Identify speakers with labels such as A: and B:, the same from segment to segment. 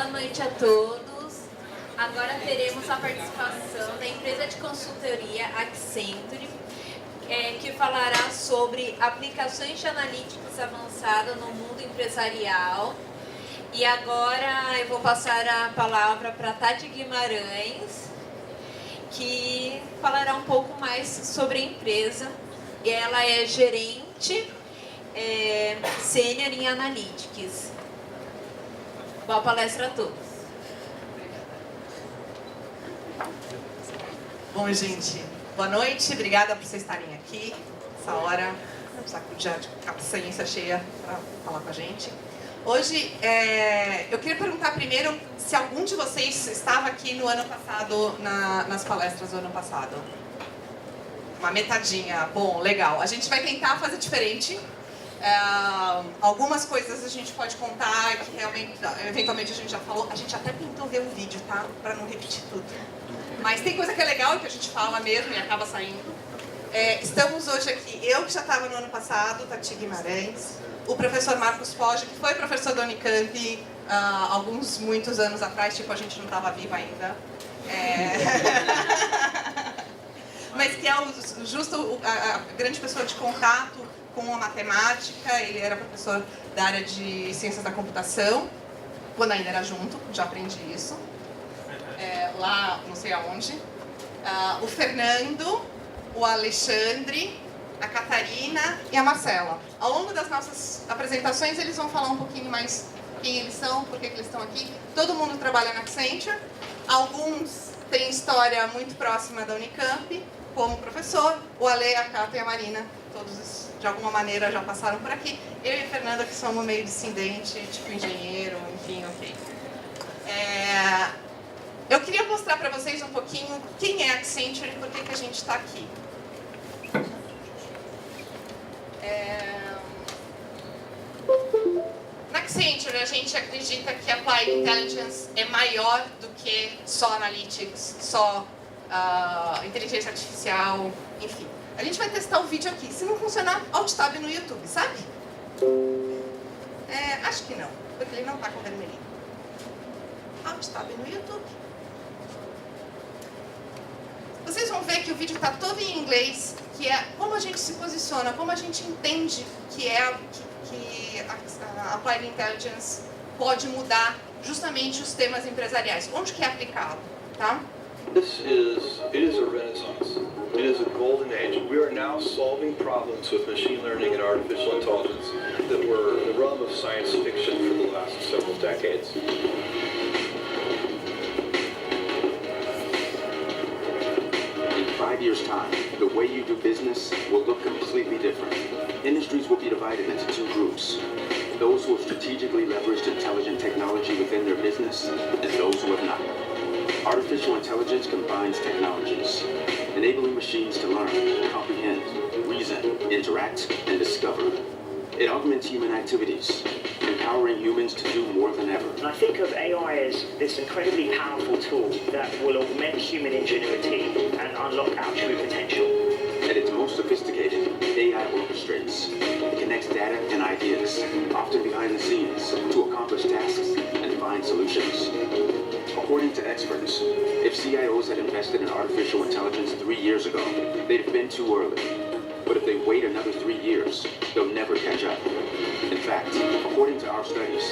A: Boa noite a todos. Agora teremos a participação da empresa de consultoria Accenture, que falará sobre aplicações de analytics avançada no mundo empresarial. E agora eu vou passar a palavra para Tati Guimarães, que falará um pouco mais sobre a empresa. Ela é gerente sênior em Analytics. Boa palestra a todos.
B: Bom, gente, boa noite. Obrigada por vocês estarem aqui. Essa hora, já de paciência cheia para falar com a gente. Hoje, eu queria perguntar primeiro se algum de vocês estava aqui no ano passado, nas palestras do ano passado. Uma metadinha. Bom, legal. A gente vai tentar fazer diferente. Algumas coisas a gente pode contar que realmente, eventualmente a gente já falou. A gente até tentou ver o vídeo, tá? Para não repetir tudo. Mas tem coisa que é legal que a gente fala mesmo e acaba saindo. Estamos hoje aqui, eu que já estava no ano passado, Tati Guimarães, o professor Marcos Foggia, que foi professor da Unicamp muitos anos atrás, tipo, a gente não estava vivo ainda. Mas que é a grande pessoa de contato com a matemática. Ele era professor da área de ciências da computação, quando ainda era junto, já aprendi isso. Lá, não sei aonde. O Fernando, o Alexandre, a Catarina e a Marcela. Ao longo das nossas apresentações, eles vão falar um pouquinho mais quem eles são, por que eles estão aqui. Todo mundo trabalha na Accenture. Alguns têm história muito próxima da Unicamp, como professor. O Ale, a Cata e a Marina, todos de alguma maneira já passaram por aqui. Eu e a Fernanda, que somos meio descendente, tipo engenheiro, enfim, ok. Eu queria mostrar para vocês um pouquinho quem é a Accenture e por que a gente está aqui. Na Accenture, a gente acredita que Applied Intelligence é maior do que só Analytics, só inteligência artificial, enfim. A gente vai testar o vídeo aqui. Se não funcionar, Alt Tab no YouTube, sabe? Acho que não, porque ele não está com vermelhinho. Alt Tab no YouTube. Vocês vão ver que o vídeo está todo em inglês, que é como a gente se posiciona, como a gente entende que a Applied Intelligence pode mudar justamente os temas empresariais. Onde que é aplicado, tá?
C: It is a renaissance. It is a golden age. We are now solving problems with machine learning and artificial intelligence that were in the realm of science fiction for the last several decades.
D: In 5 years' time, the way you do business will look completely different. Industries will be divided into two groups. Those who have strategically leveraged intelligent technology within their business, and those who have not. Artificial intelligence combines technologies, enabling machines to learn, comprehend, reason, interact, and discover. It augments human activities, empowering humans to do more than ever.
E: And I think of AI as this incredibly powerful tool that will augment human ingenuity and unlock our true potential.
D: At its most sophisticated, AI orchestrates. It connects data and ideas, often behind the scenes, to accomplish tasks and find solutions. According to experts, if CIOs had invested in artificial intelligence 3 years ago, they'd have been too early. But if they wait another 3 years, they'll never catch up. In fact, according to our studies,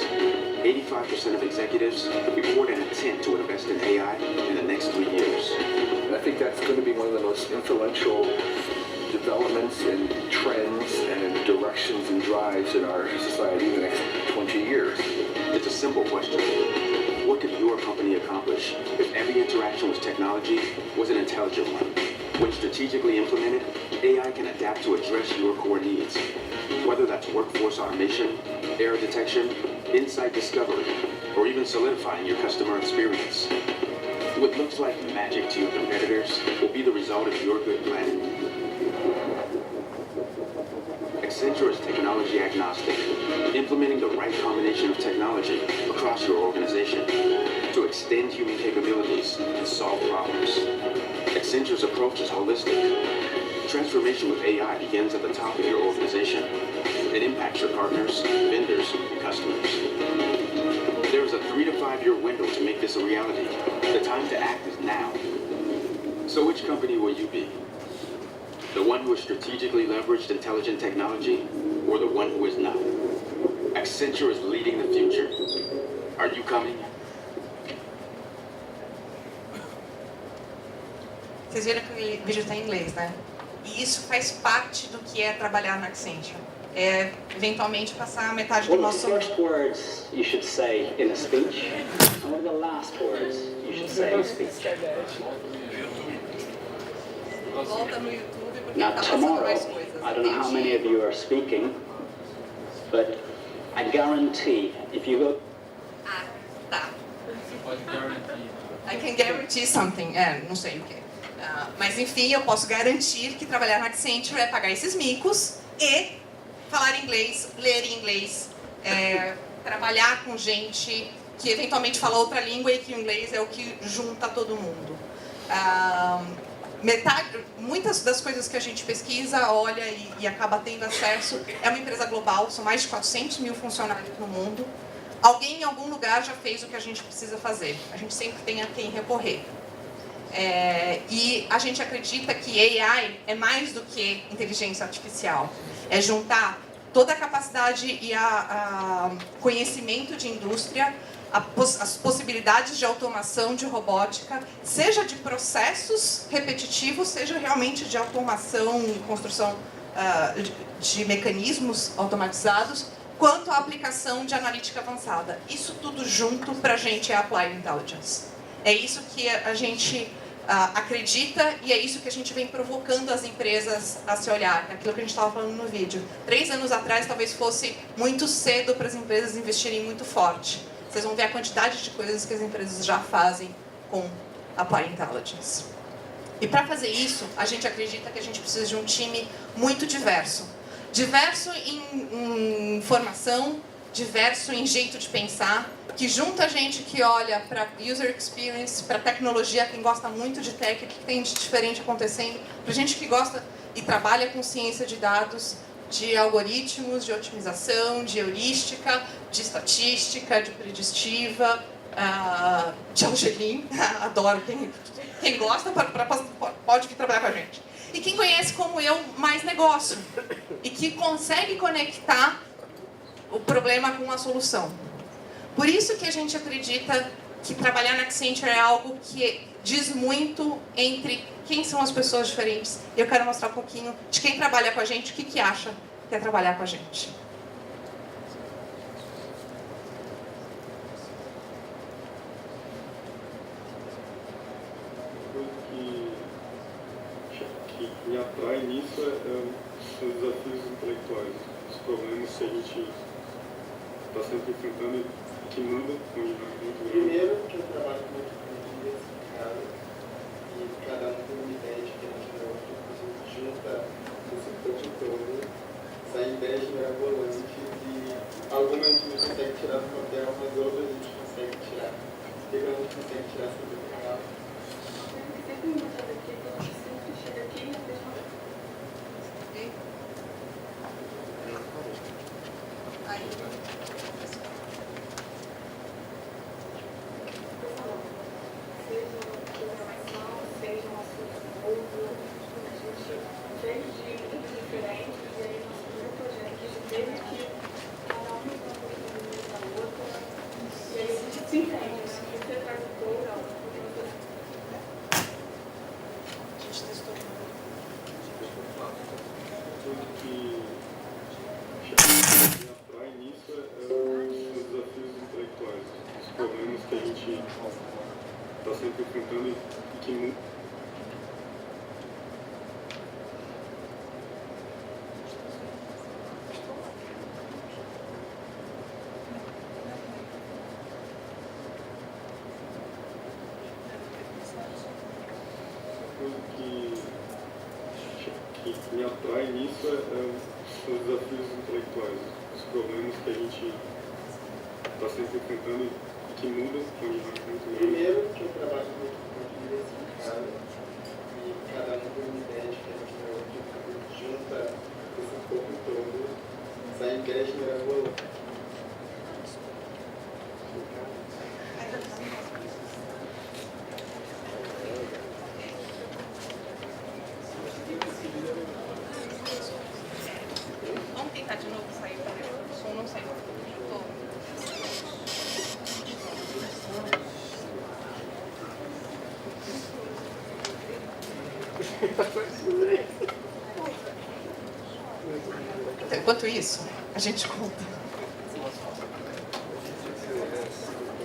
D: 85% of executives report an intent to invest in AI in the next 3 years.
F: And I think that's going to be one of the most influential developments and trends and directions and drives in our society in the next 20 years.
D: It's a simple question. What could your company accomplish if every interaction with technology was an intelligent one? When strategically implemented, AI can adapt to address your core needs. Whether that's workforce automation, error detection, insight discovery, or even solidifying your customer experience. What looks like magic to your competitors will be the result of your good planning. Accenture is technology agnostic, implementing the right combination of technology across your organization to extend human capabilities and solve problems. Accenture's approach is holistic. Transformation with AI begins at the top of your organization. It impacts your partners, vendors, and customers. There is a 3 to 5 year window to make this a reality. The time to act is now. So which company will you be? The one who has strategically leveraged intelligent technology, or the one who is not? Accenture is leading the future. Are you coming?
B: Vocês viram que o vídeo está em inglês, né? E isso faz parte do que é trabalhar na Accenture. É, eventualmente, passar metade do
G: What are
B: nosso...
G: the first words you should say in a speech? And what are the last words you should say in a speech?
B: Volta no YouTube porque
G: Now
B: tá passando
G: tomorrow,
B: mais coisas.
G: I don't know how many of you are speaking, but I guarantee if you go...
B: Ah, tá. I can guarantee something. É, não sei o que. Mas enfim, eu posso garantir que trabalhar na Accenture é pagar esses micos e falar inglês, ler inglês, trabalhar com gente que eventualmente fala outra língua e que o inglês é o que junta todo mundo. Muitas das coisas que a gente pesquisa, olha e acaba tendo acesso, é uma empresa global, são mais de 400 mil funcionários no mundo. Alguém em algum lugar já fez o que a gente precisa fazer. A gente sempre tem a quem recorrer. E a gente acredita que AI é mais do que inteligência artificial. É juntar toda a capacidade e a conhecimento de indústria, as possibilidades de automação, de robótica, seja de processos repetitivos, seja realmente de automação, construção de mecanismos automatizados, quanto à aplicação de analítica avançada. Isso tudo junto para a gente é Applied Intelligence. É isso que a gente acredita e é isso que a gente vem provocando as empresas a se olhar, aquilo que a gente estava falando no vídeo. 3 anos atrás talvez fosse muito cedo para as empresas investirem muito forte. Vocês vão ver a quantidade de coisas que as empresas já fazem com Applied Intelligence. E para fazer isso, a gente acredita que a gente precisa de um time muito diverso. Diverso em formação, diverso em jeito de pensar, que junta gente que olha para user experience, para tecnologia, quem gosta muito de tech, o que tem de diferente acontecendo, para gente que gosta e trabalha com ciência de dados, de algoritmos, de otimização, de heurística, de estatística, de predistiva, de algelim, adoro, quem gosta pode vir trabalhar com a gente. E quem conhece como eu mais negócio, e que consegue conectar o problema com a solução. Por isso que a gente acredita que trabalhar na Accenture é algo que diz muito entre quem são as pessoas diferentes. Eu quero mostrar um pouquinho de quem trabalha com a gente, o que acha que é trabalhar com a gente.
H: Me atrai nisso são os desafios intelectuais, os problemas que a gente está sempre enfrentando e que mudam com um nível muito grande.
I: Primeiro, que eu trabalho com uma equipe diversificada e cada um tem uma ideia diferente da outra, a gente junta esse ponto todo, sai ideias mirabolantes e algumas a gente não consegue tirar do papel, mas outras a gente consegue tirar. E quando a gente consegue tirar essa do papel.
H: Está sempre enfrentando e que muito. Que me atrai nisso são os desafios intelectuais, os problemas que a gente está sempre enfrentando e que mudam com um nível muito grande.
I: Primeiro, que eu trabalho com uma equipe diversificada e cada um tem uma ideia diferente da outra, a gente junta esse pouco todo, sai ideias mirabolantes.
B: Enquanto isso, a gente conta.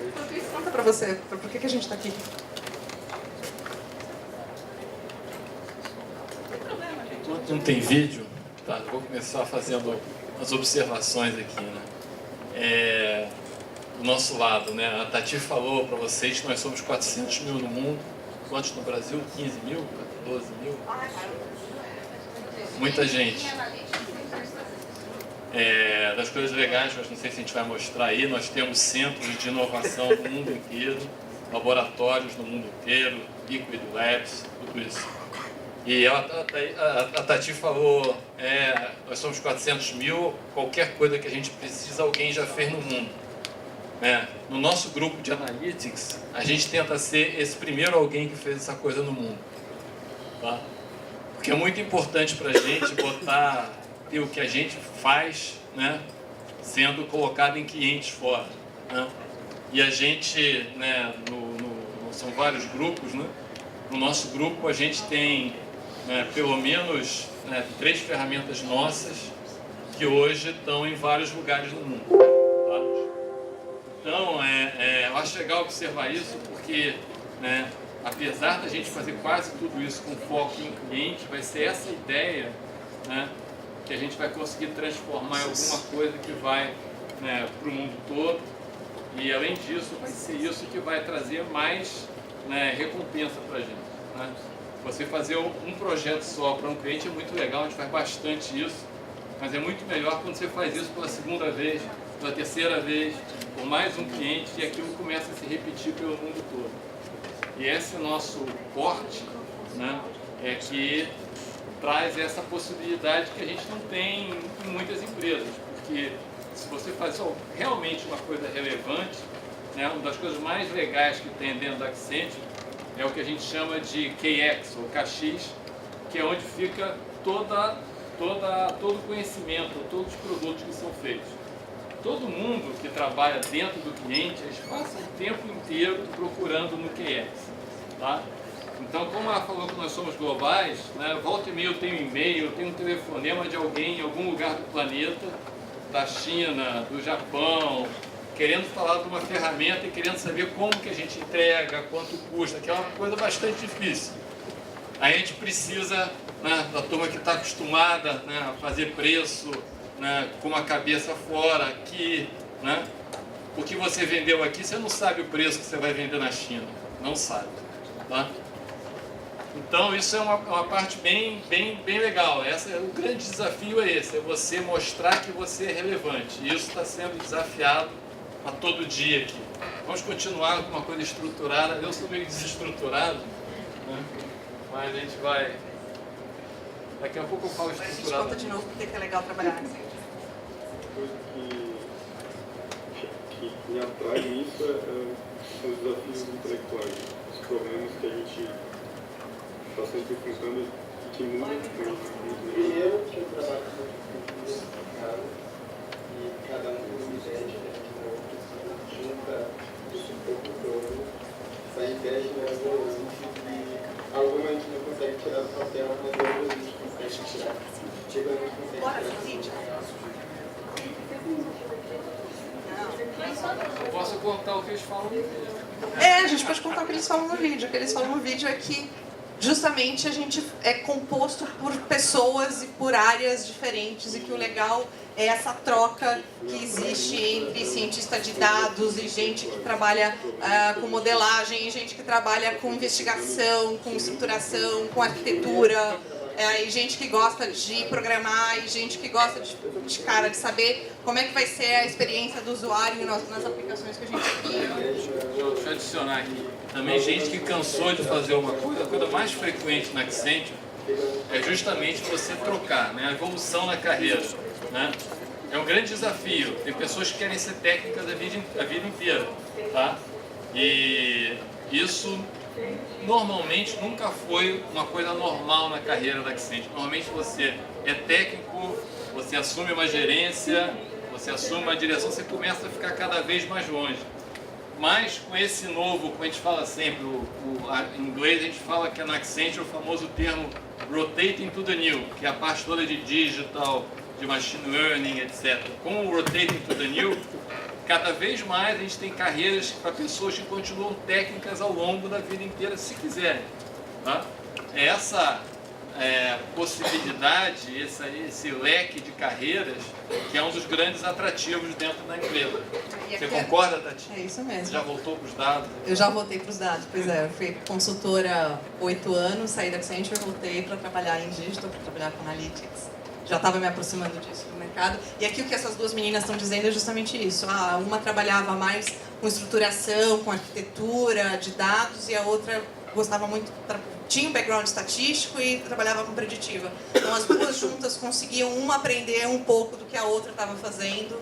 B: Enquanto isso, conta pra você, por que a gente tá aqui.
J: Não tem vídeo? Tá, eu vou começar fazendo as observações aqui, né? Do nosso lado, né? A Tati falou para vocês que nós somos 400 mil no mundo. Quantos no Brasil? 15 mil? 12 mil? Muita gente. Das coisas legais, mas não sei se a gente vai mostrar aí, nós temos centros de inovação no mundo inteiro, laboratórios no mundo inteiro, Liquid Labs, tudo isso. E a Tati falou, nós somos 400 mil, qualquer coisa que a gente precisa, alguém já fez no mundo. No nosso grupo de Analytics, a gente tenta ser esse primeiro alguém que fez essa coisa no mundo. Tá? Porque é muito importante para a gente ter o que a gente faz, né, sendo colocado em clientes fora. Né? E a gente, né, são vários grupos, né? No nosso grupo a gente tem pelo menos 3 ferramentas nossas que hoje estão em vários lugares do mundo. Tá? Então, eu acho legal observar isso porque, né, apesar da gente fazer quase tudo isso com foco em cliente, vai ser essa ideia, né, que a gente vai conseguir transformar em alguma coisa que vai, né, para o mundo todo. E além disso, vai ser isso que vai trazer mais, né, recompensa para a gente. Né? Você fazer um projeto só para um cliente é muito legal, a gente faz bastante isso, mas é muito melhor quando você faz isso pela segunda vez, pela terceira vez, por mais um cliente, e aquilo começa a se repetir pelo mundo todo. E esse nosso corte, né, que traz essa possibilidade que a gente não tem em muitas empresas, porque se você faz realmente uma coisa relevante, né, uma das coisas mais legais que tem dentro da Accenture é o que a gente chama de KX, ou KX, que é onde fica todo o conhecimento, todos os produtos que são feitos. Todo mundo que trabalha dentro do cliente, eles passam o tempo inteiro procurando no KX. Tá? Então, como ela falou que nós somos globais, né, volta e meia eu tenho e-mail, eu tenho um telefonema de alguém em algum lugar do planeta, da China, do Japão, querendo falar de uma ferramenta e querendo saber como que a gente entrega, quanto custa, que é uma coisa bastante difícil. A gente precisa, né, da turma que está acostumada, né, a fazer preço, né, com a cabeça fora aqui, né? O que você vendeu aqui, você não sabe o preço que você vai vender na China, não sabe. Tá? Então isso é uma parte bem legal. O grande desafio é esse, é você mostrar que você é relevante. E isso está sendo desafiado a todo dia aqui. Vamos continuar com uma coisa estruturada. Eu sou meio desestruturado, né? Mas a gente vai... Daqui a pouco eu falo estruturado.
B: A gente conta de novo porque é legal trabalhar assim.
H: Uma coisa que me atrai nisso são os desafios intelectuais, os problemas que a gente está sempre enfrentando e que mudam muito.
I: Primeiro, que eu trabalho com muito complicado e cada um tem uma ideia diferente da outra, junta esse pouco todo, essa ideia gera volante e alguma a gente não consegue tirar do papel, mas outras a gente consegue tirar. Chegando a gente consegue tirar.
J: Eu posso contar o que eles falam no vídeo.
B: A gente pode contar o que eles falam no vídeo. O que eles falam no vídeo é que justamente a gente é composto por pessoas e por áreas diferentes e que o legal é essa troca que existe entre cientista de dados e gente que trabalha com modelagem, e gente que trabalha com investigação, com estruturação, com arquitetura, e gente que gosta de programar e gente que gosta de saber como é que vai ser a experiência do usuário nas aplicações que a gente cria.
J: Deixa eu adicionar aqui. Também gente que cansou de fazer uma coisa, a coisa mais frequente na Accenture é justamente você trocar, né? A evolução na carreira, né? É um grande desafio. Tem pessoas que querem ser técnicas a vida inteira, tá? E isso normalmente nunca foi uma coisa normal na carreira da Accenture. Normalmente você é técnico, você assume uma gerência, você assume uma direção, você começa a ficar cada vez mais longe. mas com esse novo, como a gente fala sempre, em inglês a gente fala que é na Accenture o famoso termo rotating to the new, que é a parte toda de digital, de machine learning, etc. Com o rotating to the new, cada vez mais a gente tem carreiras para pessoas que continuam técnicas ao longo da vida inteira, se quiserem. Tá? Essa possibilidade, esse leque de carreiras, que é um dos grandes atrativos dentro da empresa. Você concorda, Tati?
B: É isso mesmo.
J: Você já voltou para os dados?
B: Eu já voltei para os dados, pois é. Eu fui consultora há 8 anos, saí da Accenture, voltei para trabalhar em digital, para trabalhar com analytics. Já estava me aproximando disso no mercado. E aqui o que essas duas meninas estão dizendo é justamente isso. Uma trabalhava mais com estruturação, com arquitetura de dados, e a outra gostava muito, tinha um background estatístico e trabalhava com preditiva. Então as duas juntas conseguiam uma aprender um pouco do que a outra estava fazendo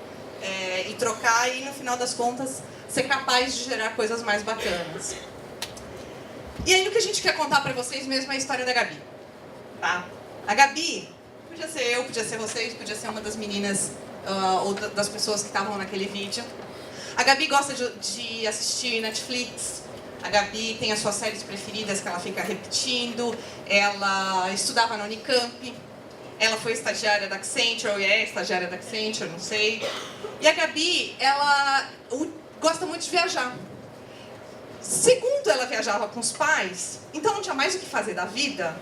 B: e trocar, e no final das contas ser capaz de gerar coisas mais bacanas. E aí o que a gente quer contar para vocês mesmo é a história da Gabi. Tá? A Gabi, podia ser eu, podia ser vocês, podia ser uma das meninas ou das pessoas que estavam naquele vídeo. A Gabi gosta de assistir Netflix. A Gabi tem as suas séries preferidas que ela fica repetindo. Ela estudava na Unicamp. Ela foi estagiária da Accenture, ou é estagiária da Accenture, não sei. E a Gabi, ela gosta muito de viajar. Segundo ela viajava com os pais, então não tinha mais o que fazer da vida,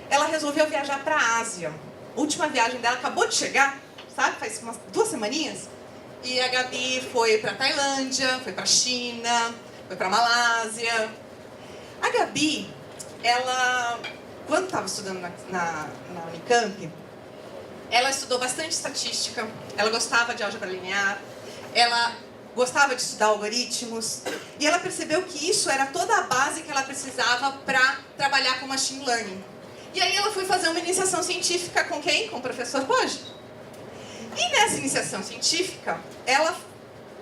B: ela resolveu viajar para a Ásia. A última viagem dela acabou de chegar, sabe? Faz umas 2 semaninhas. E a Gabi foi para a Tailândia, foi para a China, foi para a Malásia. A Gabi, ela, quando estava estudando na Unicamp, ela estudou bastante estatística, ela gostava de álgebra linear, ela gostava de estudar algoritmos, e ela percebeu que isso era toda a base que ela precisava para trabalhar com machine learning. E aí ela foi fazer uma iniciação científica com quem? Com o professor Poggi. E nessa iniciação científica, ela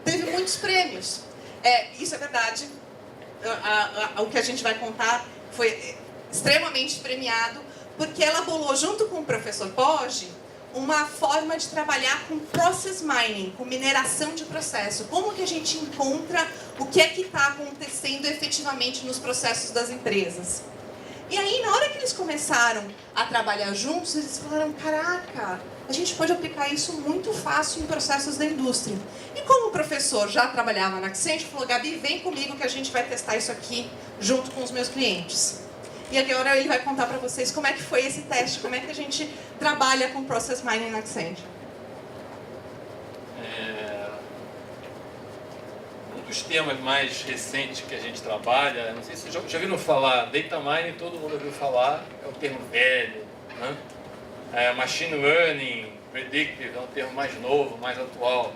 B: teve muitos prêmios. Isso é verdade. O que a gente vai contar foi extremamente premiado, porque ela bolou junto com o professor Poggi uma forma de trabalhar com process mining, com mineração de processo. Como que a gente encontra o que é que está acontecendo efetivamente nos processos das empresas. E aí, na hora que eles começaram a trabalhar juntos, eles falaram, caraca, a gente pode aplicar isso muito fácil em processos da indústria. E como o professor já trabalhava na Accenture, falou, Gabi, vem comigo que a gente vai testar isso aqui junto com os meus clientes. E agora ele vai contar para vocês como é que foi esse teste, como é que a gente trabalha com Process Mining na Accenture.
J: Um dos temas mais recentes que a gente trabalha, não sei se vocês já viram falar, Data Mining, todo mundo ouviu falar, é um termo velho, né? Machine Learning, Predictive, é um termo mais novo, mais atual.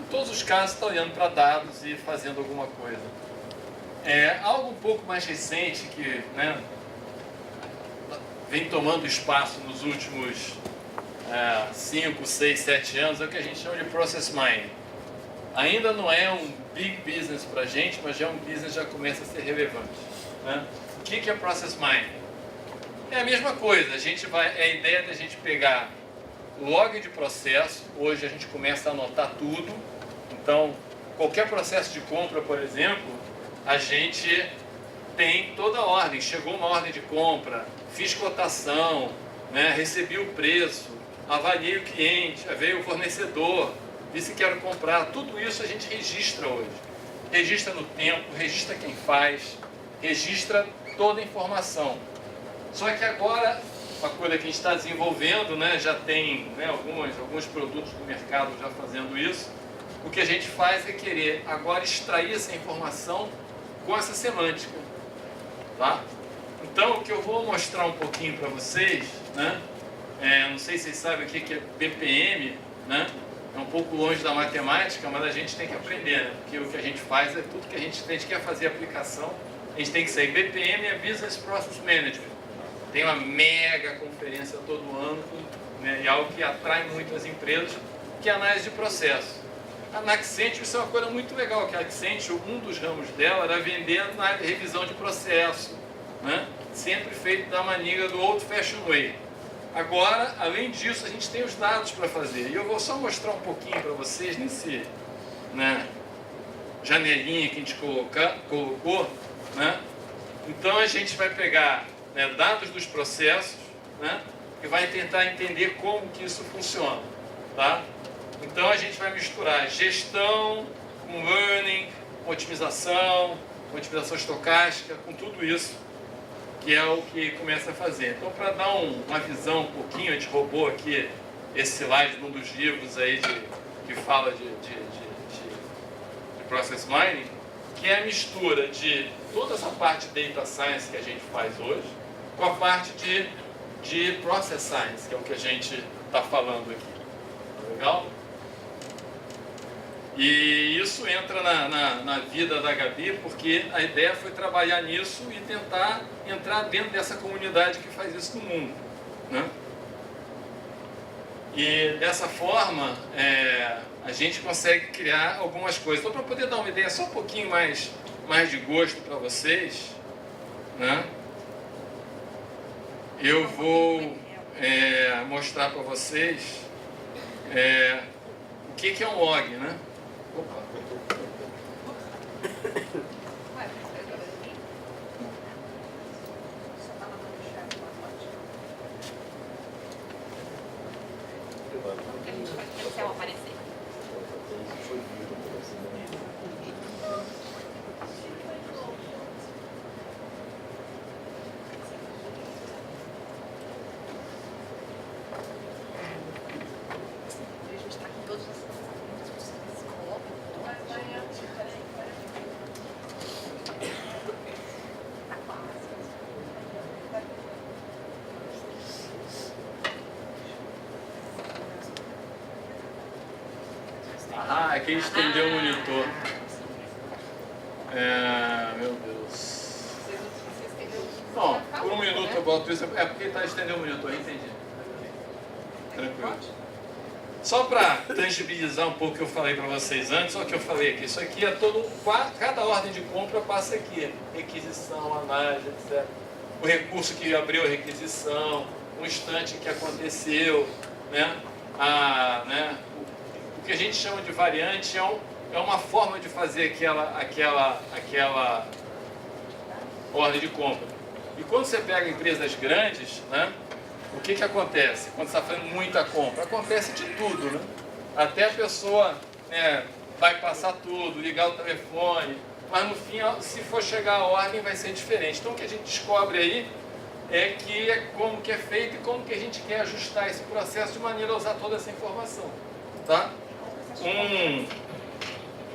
J: Em todos os casos, está olhando para dados e fazendo alguma coisa. Algo um pouco mais recente que, né, vem tomando espaço nos últimos 5, 6, 7 anos, é o que a gente chama de Process Mining. Ainda não é um big business para a gente, mas já é um business que já começa a ser relevante. Né? O que é Process Mining? É a mesma coisa, é a ideia da gente pegar log de processo, hoje a gente começa a anotar tudo, então qualquer processo de compra, por exemplo, a gente tem toda a ordem, chegou uma ordem de compra, fiz cotação, né, recebi o preço, avaliei o cliente, veio o fornecedor, vi se quero comprar, tudo isso a gente registra hoje. Registra no tempo, registra quem faz, registra toda a informação. Só que agora, uma coisa que a gente está desenvolvendo, né, já tem, né, alguns produtos do mercado já fazendo isso, o que a gente faz é querer agora extrair essa informação com essa semântica. Tá? Então, o que eu vou mostrar um pouquinho para vocês, né, não sei se vocês sabem o que é BPM, né, é um pouco longe da matemática, mas a gente tem que aprender, né, porque o que a gente faz é tudo que a gente quer fazer aplicação, a gente tem que sair. BPM é Business Process Management. Tem uma mega conferência todo ano, né, e algo que atrai muito as empresas, que é a análise de processo. Na Accenture isso é uma coisa muito legal, que a Accenture, um dos ramos dela era vender na revisão de processo, né? Sempre feito da maneira do old fashion way. Agora, além disso, a gente tem os dados para fazer. E eu vou só mostrar um pouquinho para vocês nesse, né, janelinha que a gente colocou, né? Então a gente vai pegar, né, dados dos processos, né, e vai tentar entender como que isso funciona, tá? Então a gente vai misturar gestão com learning, com otimização estocástica, com tudo isso, que é o que começa a fazer. Então, para dar uma visão um pouquinho, a gente roubou aqui esse slide de um dos livros aí que fala de Process Mining, que é a mistura de toda essa parte de Data Science que a gente faz hoje, com a parte de Process Science, que é o que a gente está falando aqui. Legal? E isso entra na vida da Gabi, porque a ideia foi trabalhar nisso e tentar entrar dentro dessa comunidade que faz isso no mundo, né? E dessa forma, a gente consegue criar algumas coisas. Então, para poder dar uma ideia só um pouquinho mais de gosto para vocês, né? Eu vou mostrar para vocês o que é um log, né? Opa.
A: Que a gente vai ter o céu aparecer.
J: Aqui estendeu o monitor. Meu Deus. Bom, por um minuto eu boto isso. É porque está estendendo o monitor, entendi. Tranquilo. Só para tangibilizar um pouco o que eu falei para vocês antes, olha o que eu falei aqui. Isso aqui é cada ordem de compra passa aqui. Requisição, análise, etc. O recurso que abriu a requisição, o instante que aconteceu, né? O que a gente chama de variante é uma forma de fazer aquela ordem de compra. E quando você pega empresas grandes, né, o que acontece? Quando você está fazendo muita compra, acontece de tudo, né? Até a pessoa, né, vai passar tudo, ligar o telefone, mas no fim, se for chegar a ordem, vai ser diferente. Então o que a gente descobre aí é como que é feito e como que a gente quer ajustar esse processo de maneira a usar toda essa informação, tá?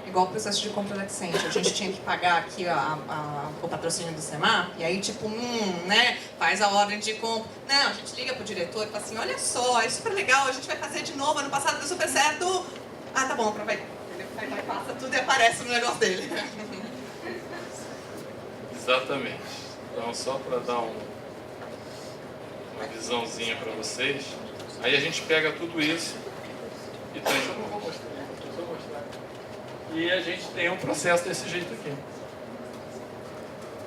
B: Igual o processo de compra da Accenture, a gente tinha que pagar aqui o patrocínio do SEMAP, e aí tipo, né, faz a ordem de compra. Não, a gente liga pro diretor e fala assim, olha só, é super legal, a gente vai fazer de novo, ano passado deu super certo. Ah, tá bom, aproveita. Aí vai, passa tudo e aparece no negócio dele.
J: Exatamente. Então, só para dar uma visãozinha para vocês, aí a gente pega tudo isso e eu não vou mostrar. E a gente tem um processo desse jeito aqui.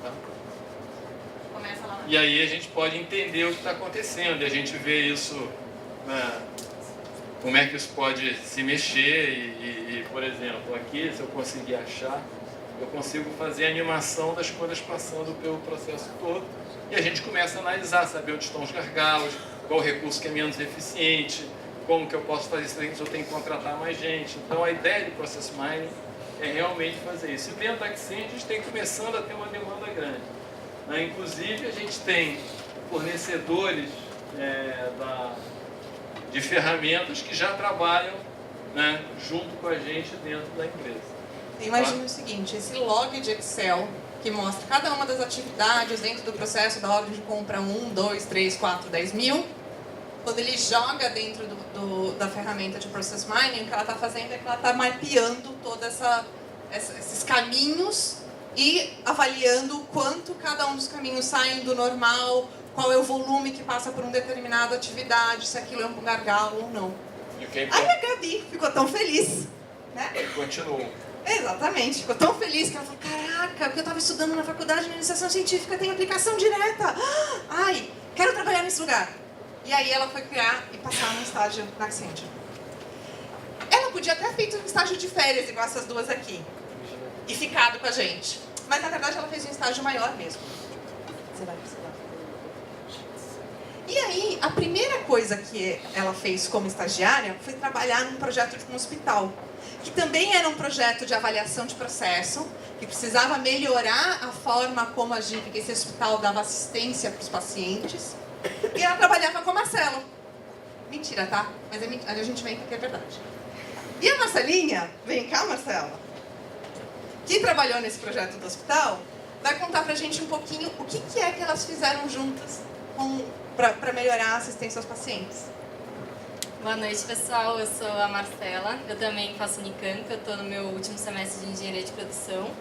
J: Tá? E aí a gente pode entender o que está acontecendo, e a gente vê isso, né, como é que isso pode se mexer, e, por exemplo, aqui, se eu conseguir achar, eu consigo fazer a animação das coisas passando pelo processo todo, e a gente começa a analisar, saber onde estão os gargalos, qual o recurso que é menos eficiente, como que eu posso fazer isso, se eu tenho que contratar mais gente. Então a ideia de Process Mining é realmente fazer isso. E dentro da Accenture a gente tem começando a ter uma demanda grande, né? Inclusive a gente tem fornecedores de ferramentas que já trabalham, né, junto com a gente dentro da empresa.
B: Imagina o seguinte, esse log de Excel que mostra cada uma das atividades dentro do processo da ordem de compra 1, 2, 3, 4, 10 mil. Quando ele joga dentro da ferramenta de Process Mining, o que ela está fazendo é que ela está mapeando todos esses caminhos e avaliando quanto cada um dos caminhos saem do normal, qual é o volume que passa por uma determinada atividade, se aquilo é um gargalo ou não. Aí a Gabi ficou tão feliz, né?
J: E continuou.
B: Exatamente, ficou tão feliz que ela falou, caraca, o que eu estava estudando na faculdade de iniciação científica tem aplicação direta. Ai, quero trabalhar nesse lugar. E aí ela foi criar e passar num estágio na Accenture. Ela podia até ter feito um estágio de férias, igual essas duas aqui. e ficado com a gente. Mas, na verdade, ela fez um estágio maior mesmo. Você vai precisar. E aí, a primeira coisa que ela fez como estagiária foi trabalhar num projeto de um hospital, que também era um projeto de avaliação de processo, que precisava melhorar a forma como que esse hospital dava assistência para os pacientes. E ela trabalhava com a Marcela. Mentira, tá? Mas a gente vem porque é verdade. E a Marcelinha, vem cá, Marcela, que trabalhou nesse projeto do hospital, vai contar pra gente um pouquinho o que é que elas fizeram juntas para melhorar a assistência aos pacientes.
K: Boa noite, pessoal. Eu sou a Marcela. Eu também faço Unicamp. Eu estou no meu último semestre de Engenharia de Produção.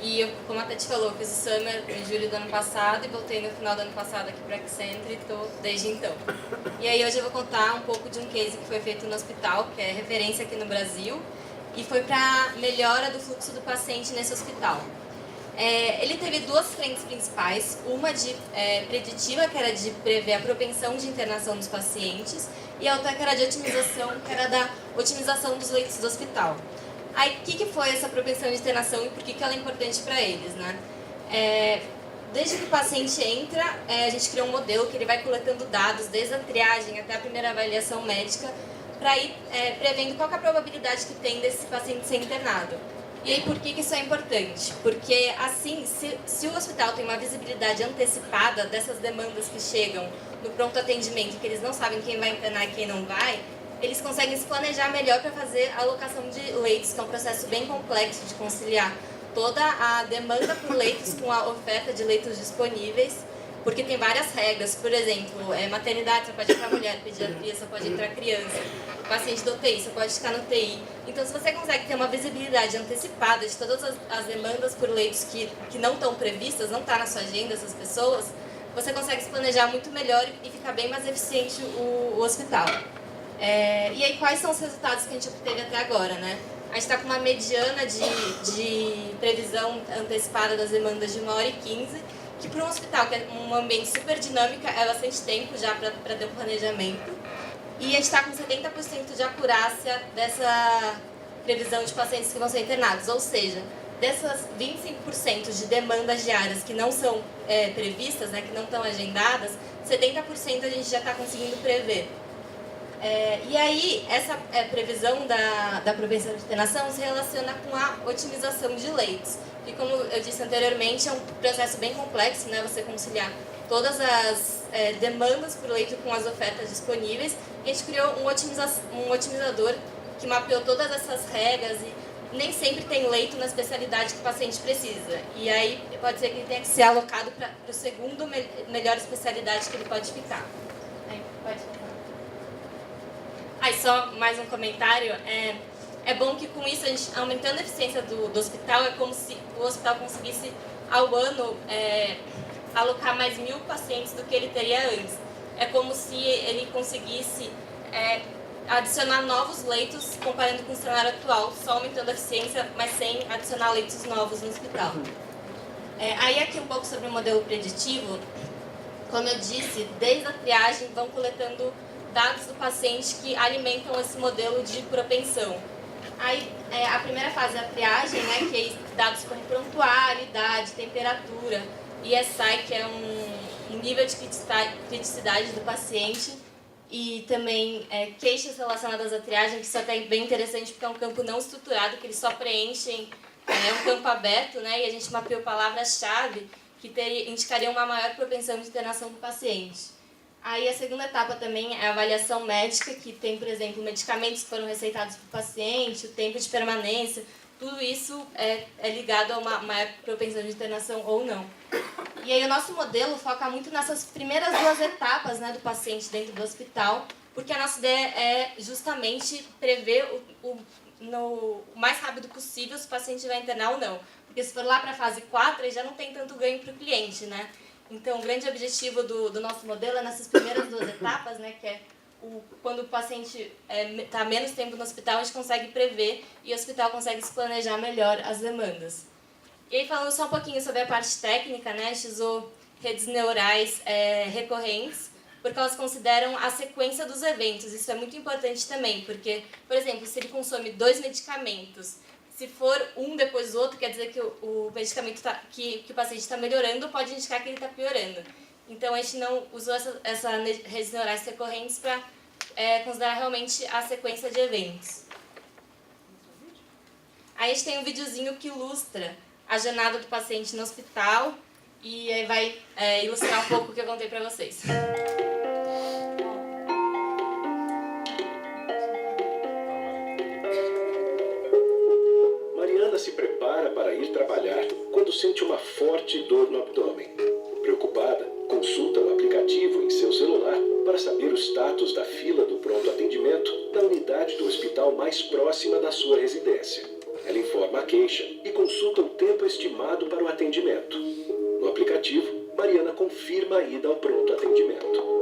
K: E, como a Tati falou, fiz o Summer em julho do ano passado e voltei no final do ano passado aqui para a Accenture e estou desde então. E aí hoje eu vou contar um pouco de um case que foi feito no hospital, que é referência aqui no Brasil, e foi para melhora do fluxo do paciente nesse hospital. Ele teve duas frentes principais, uma de preditiva, que era de prever a propensão de internação dos pacientes, e a outra que era de otimização, que era da otimização dos leitos do hospital. Aí, o que foi essa propensão de internação e por que ela é importante para eles, né? Desde que o paciente entra, a gente criou um modelo que ele vai coletando dados, desde a triagem até a primeira avaliação médica, para ir prevendo qual que é a probabilidade que tem desse paciente ser internado. E aí, por que isso é importante? Porque, assim, se o hospital tem uma visibilidade antecipada dessas demandas que chegam no pronto atendimento, que eles não sabem quem vai internar e quem não vai, eles conseguem se planejar melhor para fazer a alocação de leitos, que é um processo bem complexo de conciliar toda a demanda por leitos com a oferta de leitos disponíveis, porque tem várias regras. Por exemplo, maternidade só pode entrar mulher, pediatria só pode entrar criança, paciente do UTI só pode ficar no UTI. Então, se você consegue ter uma visibilidade antecipada de todas as demandas por leitos que não estão previstas, não está na sua agenda essas pessoas, você consegue se planejar muito melhor e ficar bem mais eficiente o hospital. E aí, quais são os resultados que a gente obteve até agora, né? A gente está com uma mediana de previsão antecipada das demandas de 1h15, que para um hospital, que é um ambiente super dinâmico, é bastante tempo já para ter um planejamento. E a gente está com 70% de acurácia dessa previsão de pacientes que vão ser internados. Ou seja, dessas 25% de demandas diárias que não são previstas, né, que não estão agendadas, 70% a gente já está conseguindo prever. E aí, essa previsão da propensão de internação se relaciona com a otimização de leitos. E como eu disse anteriormente, é um processo bem complexo, né? Você conciliar todas as demandas por leito com as ofertas disponíveis. E a gente criou um otimizador que mapeou todas essas regras e nem sempre tem leito na especialidade que o paciente precisa. E aí pode ser que ele tenha que ser alocado para o segundo melhor especialidade que ele pode ficar. Pode ficar. Aí só mais um comentário, é bom que com isso, a gente, aumentando a eficiência do hospital, é como se o hospital conseguisse ao ano alocar mais 1.000 pacientes do que ele teria antes. É como se ele conseguisse adicionar novos leitos comparando com o cenário atual, só aumentando a eficiência, mas sem adicionar leitos novos no hospital. Aí aqui um pouco sobre o modelo preditivo, como eu disse, desde a triagem vão coletando dados do paciente que alimentam esse modelo de propensão. Aí, a primeira fase é a triagem, né, que é dados como prontuário, idade, temperatura, ESI, que é um nível de criticidade do paciente, e também queixas relacionadas à triagem, que isso até é bem interessante porque é um campo não estruturado, que eles só preenchem, é um campo aberto, né, e a gente mapeou palavras-chave que indicariam uma maior propensão de internação do paciente. Aí a segunda etapa também é a avaliação médica, que tem, por exemplo, medicamentos que foram receitados para o paciente, o tempo de permanência, tudo isso é ligado a uma maior propensão de internação ou não. E aí o nosso modelo foca muito nessas primeiras duas etapas, né, do paciente dentro do hospital, porque a nossa ideia é justamente prever no mais rápido possível se o paciente vai internar ou não. Porque se for lá para a fase 4, aí já não tem tanto ganho para o cliente, né? Então, o grande objetivo do nosso modelo é nessas primeiras duas etapas, né, que é quando o paciente está menos tempo no hospital, a gente consegue prever e o hospital consegue se planejar melhor as demandas. E aí, falando só um pouquinho sobre a parte técnica, né, a gente usou redes neurais recorrentes, porque elas consideram a sequência dos eventos. Isso é muito importante também, porque, por exemplo, se ele consome 2 medicamentos Se for um depois do outro, quer dizer que o medicamento que o paciente está melhorando pode indicar que ele está piorando. Então, a gente não usou essa redes neurais recorrentes para considerar realmente a sequência de eventos. Aí a gente tem um videozinho que ilustra a jornada do paciente no hospital e aí vai ilustrar um pouco o que eu contei para vocês.
L: Mariana se prepara para ir trabalhar quando sente uma forte dor no abdômen. Preocupada, consulta o aplicativo em seu celular para saber o status da fila do pronto atendimento na unidade do hospital mais próxima da sua residência. Ela informa a queixa e consulta o tempo estimado para o atendimento. No aplicativo, Mariana confirma a ida ao pronto atendimento.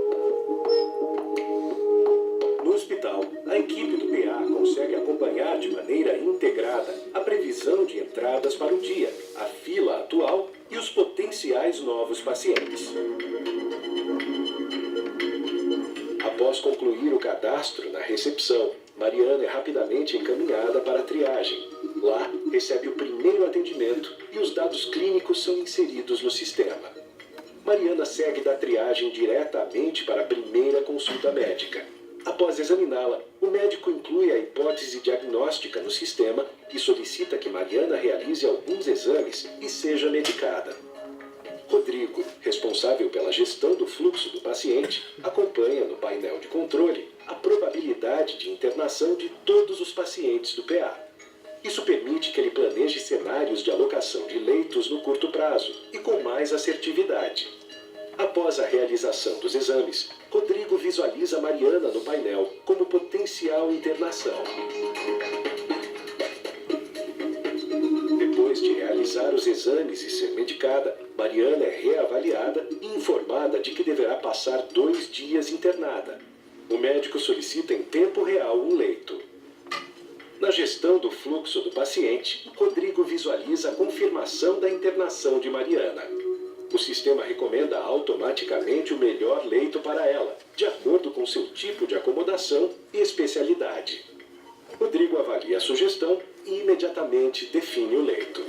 L: No hospital, a equipe do PA consegue acompanhar de maneira integrada a previsão de entradas para o dia, a fila atual e os potenciais novos pacientes. Após concluir o cadastro na recepção, Mariana é rapidamente encaminhada para a triagem. Lá, recebe o primeiro atendimento e os dados clínicos são inseridos no sistema. Mariana segue da triagem diretamente para a primeira consulta médica. Após examiná-la, o médico inclui a hipótese diagnóstica no sistema e solicita que Mariana realize alguns exames e seja medicada. Rodrigo, responsável pela gestão do fluxo do paciente, acompanha no painel de controle a probabilidade de internação de todos os pacientes do PA. Isso permite que ele planeje cenários de alocação de leitos no curto prazo e com mais assertividade. Após a realização dos exames, Rodrigo visualiza Mariana no painel como potencial internação. Depois de realizar os exames e ser medicada, Mariana é reavaliada e informada de que deverá passar 2 dias internada. O médico solicita em tempo real um leito. Na gestão do fluxo do paciente, Rodrigo visualiza a confirmação da internação de Mariana. O sistema recomenda automaticamente o melhor leito para ela, de acordo com seu tipo de acomodação e especialidade. Rodrigo avalia a sugestão e imediatamente define o leito.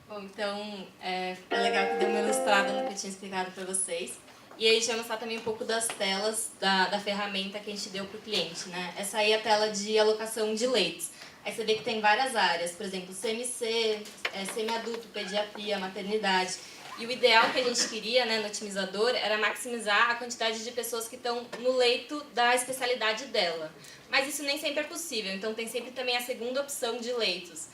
K: Bom, então, é legal que deu uma ilustrada no que eu tinha explicado para vocês. E aí a gente vai mostrar também um pouco das telas da ferramenta que a gente deu para o cliente, né? Essa aí é a tela de alocação de leitos. Aí você vê que tem várias áreas, por exemplo, CMC, semi-adulto, pediatria, maternidade. E o ideal que a gente queria, né, no otimizador era maximizar a quantidade de pessoas que estão no leito da especialidade dela. Mas isso nem sempre é possível, então tem sempre também a segunda opção de leitos,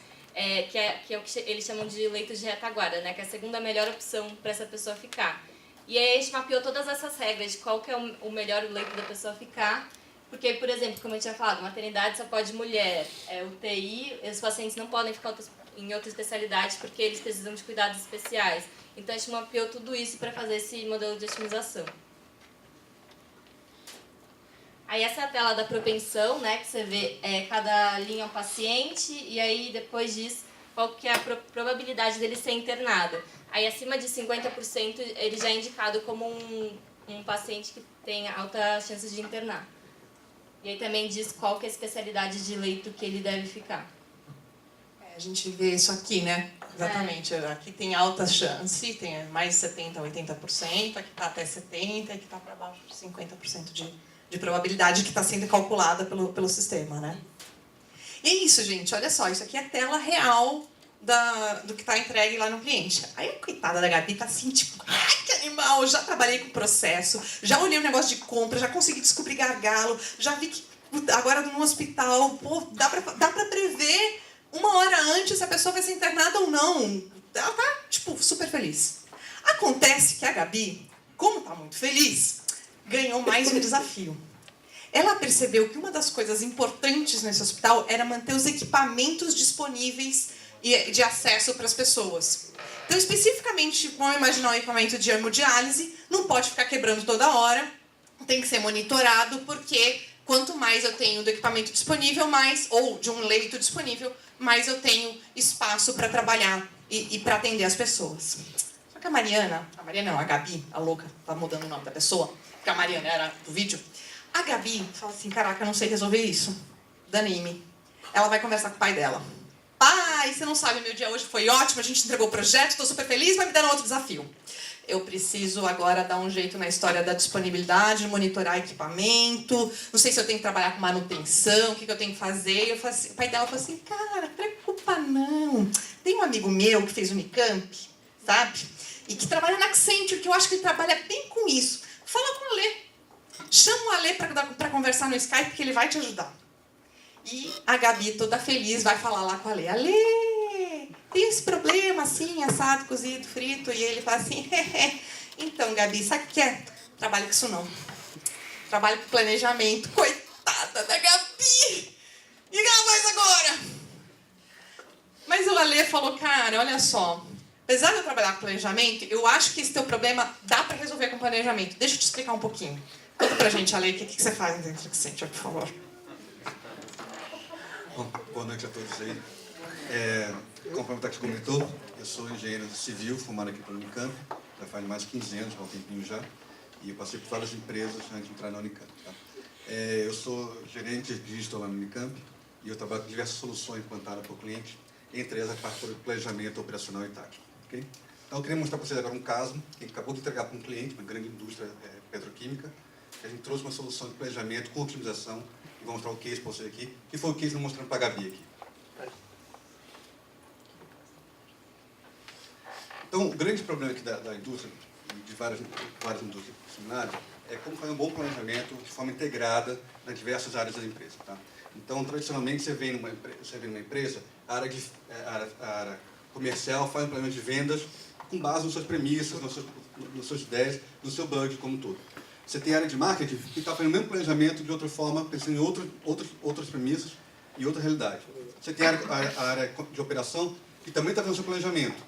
K: que é o que eles chamam de leitos de retaguarda, né, que é a segunda melhor opção para essa pessoa ficar. E aí a gente mapeou todas essas regras de qual que é o melhor leito da pessoa ficar, porque, por exemplo, como eu tinha falado, maternidade só pode mulher, UTI, os pacientes não podem ficar em outra especialidade porque eles precisam de cuidados especiais. Então a gente mapeou tudo isso para fazer esse modelo de otimização. Aí essa é a tela da propensão, né, que você vê cada linha é um paciente e aí depois diz qual que é a probabilidade dele ser internado. Aí acima de 50% ele já é indicado como um paciente que tem alta chance de internar. E aí também diz qual que é a especialidade de leito que ele deve ficar.
B: A gente vê isso aqui, né? Exatamente. Aqui tem alta chance, tem mais de 70% a 80%, aqui está até 70%, aqui está para baixo de 50% de probabilidade que está sendo calculada pelo sistema, né? E é isso, gente. Olha só, isso aqui é a tela real do que está entregue lá no cliente. Aí a coitada da Gabi tá assim, tipo, ai, que animal, já trabalhei com processo, já olhei o negócio de compra, já consegui descobrir gargalo, já vi que agora no hospital, pô, dá pra prever 1 hora antes se a pessoa vai ser internada ou não. Ela tá, tipo, super feliz. Acontece que a Gabi, como tá muito feliz, ganhou mais um desafio. Ela percebeu que uma das coisas importantes nesse hospital era manter os equipamentos disponíveis e de acesso para as pessoas. Então, especificamente, vamos imaginar um equipamento de hemodiálise, não pode ficar quebrando toda hora, tem que ser monitorado, porque quanto mais eu tenho do equipamento disponível, ou de um leito disponível, mais eu tenho espaço para trabalhar e para atender as pessoas. Só que a Gabi, a louca, tá mudando o nome da pessoa, porque a Mariana era do vídeo. A Gabi fala assim, caraca, eu não sei resolver isso. da Nime. Ela vai conversar com o pai dela. Pai, você não sabe, meu dia hoje foi ótimo, a gente entregou o projeto, estou super feliz, mas me deram outro desafio. Eu preciso agora dar um jeito na história da disponibilidade, monitorar equipamento, não sei se eu tenho que trabalhar com manutenção, o que eu tenho que fazer. E eu falei assim, o pai dela falou assim, cara, preocupa não. Tem um amigo meu que fez Unicamp, sabe? E que trabalha na Accenture, que eu acho que ele trabalha bem com isso. Fala com o Alê. Chama o Alê para conversar no Skype, que ele vai te ajudar. E a Gabi, toda feliz, vai falar lá com a Alê. Alê, tem esse problema assim, assado, cozido, frito. E ele fala assim, então, Gabi, sabe o que é? Trabalho com isso não. Trabalho com planejamento. Coitada da Gabi! E ela faz agora? Mas o Alê falou, cara, olha só. Apesar de eu trabalhar com planejamento, eu acho que esse teu problema dá para resolver com planejamento. Deixa eu te explicar um pouquinho. Conta pra gente, Alê, o que você faz dentro do Accenture, por favor.
M: Bom, boa noite a todos aí. Conforme o Tati comentou, eu sou engenheiro civil, formado aqui pela Unicamp, já faz mais de 15 anos, há um tempinho já, e eu passei por várias empresas antes de entrar na Unicamp. Tá? Eu sou gerente digital lá na Unicamp e eu trabalho com diversas soluções implantadas para o cliente, entre elas a parte do planejamento operacional e tático. Okay? Então eu queria mostrar para vocês agora um caso que a gente acabou de entregar para um cliente, uma grande indústria petroquímica, que a gente trouxe uma solução de planejamento com otimização. E vou mostrar o case para vocês aqui, que foi o case que eu mostrando para a Gabi aqui. Então, o grande problema aqui da indústria, de várias indústrias similares, é como fazer um bom planejamento de forma integrada nas diversas áreas da empresa. Tá? Então, tradicionalmente, você vê numa empresa, a área comercial faz um planejamento de vendas com base nas suas premissas, nas suas ideias, no seu budget como um todo. Você tem a área de marketing que está fazendo o mesmo planejamento de outra forma, pensando em outras premissas e outra realidade. Você tem a área de operação que também está fazendo o seu planejamento,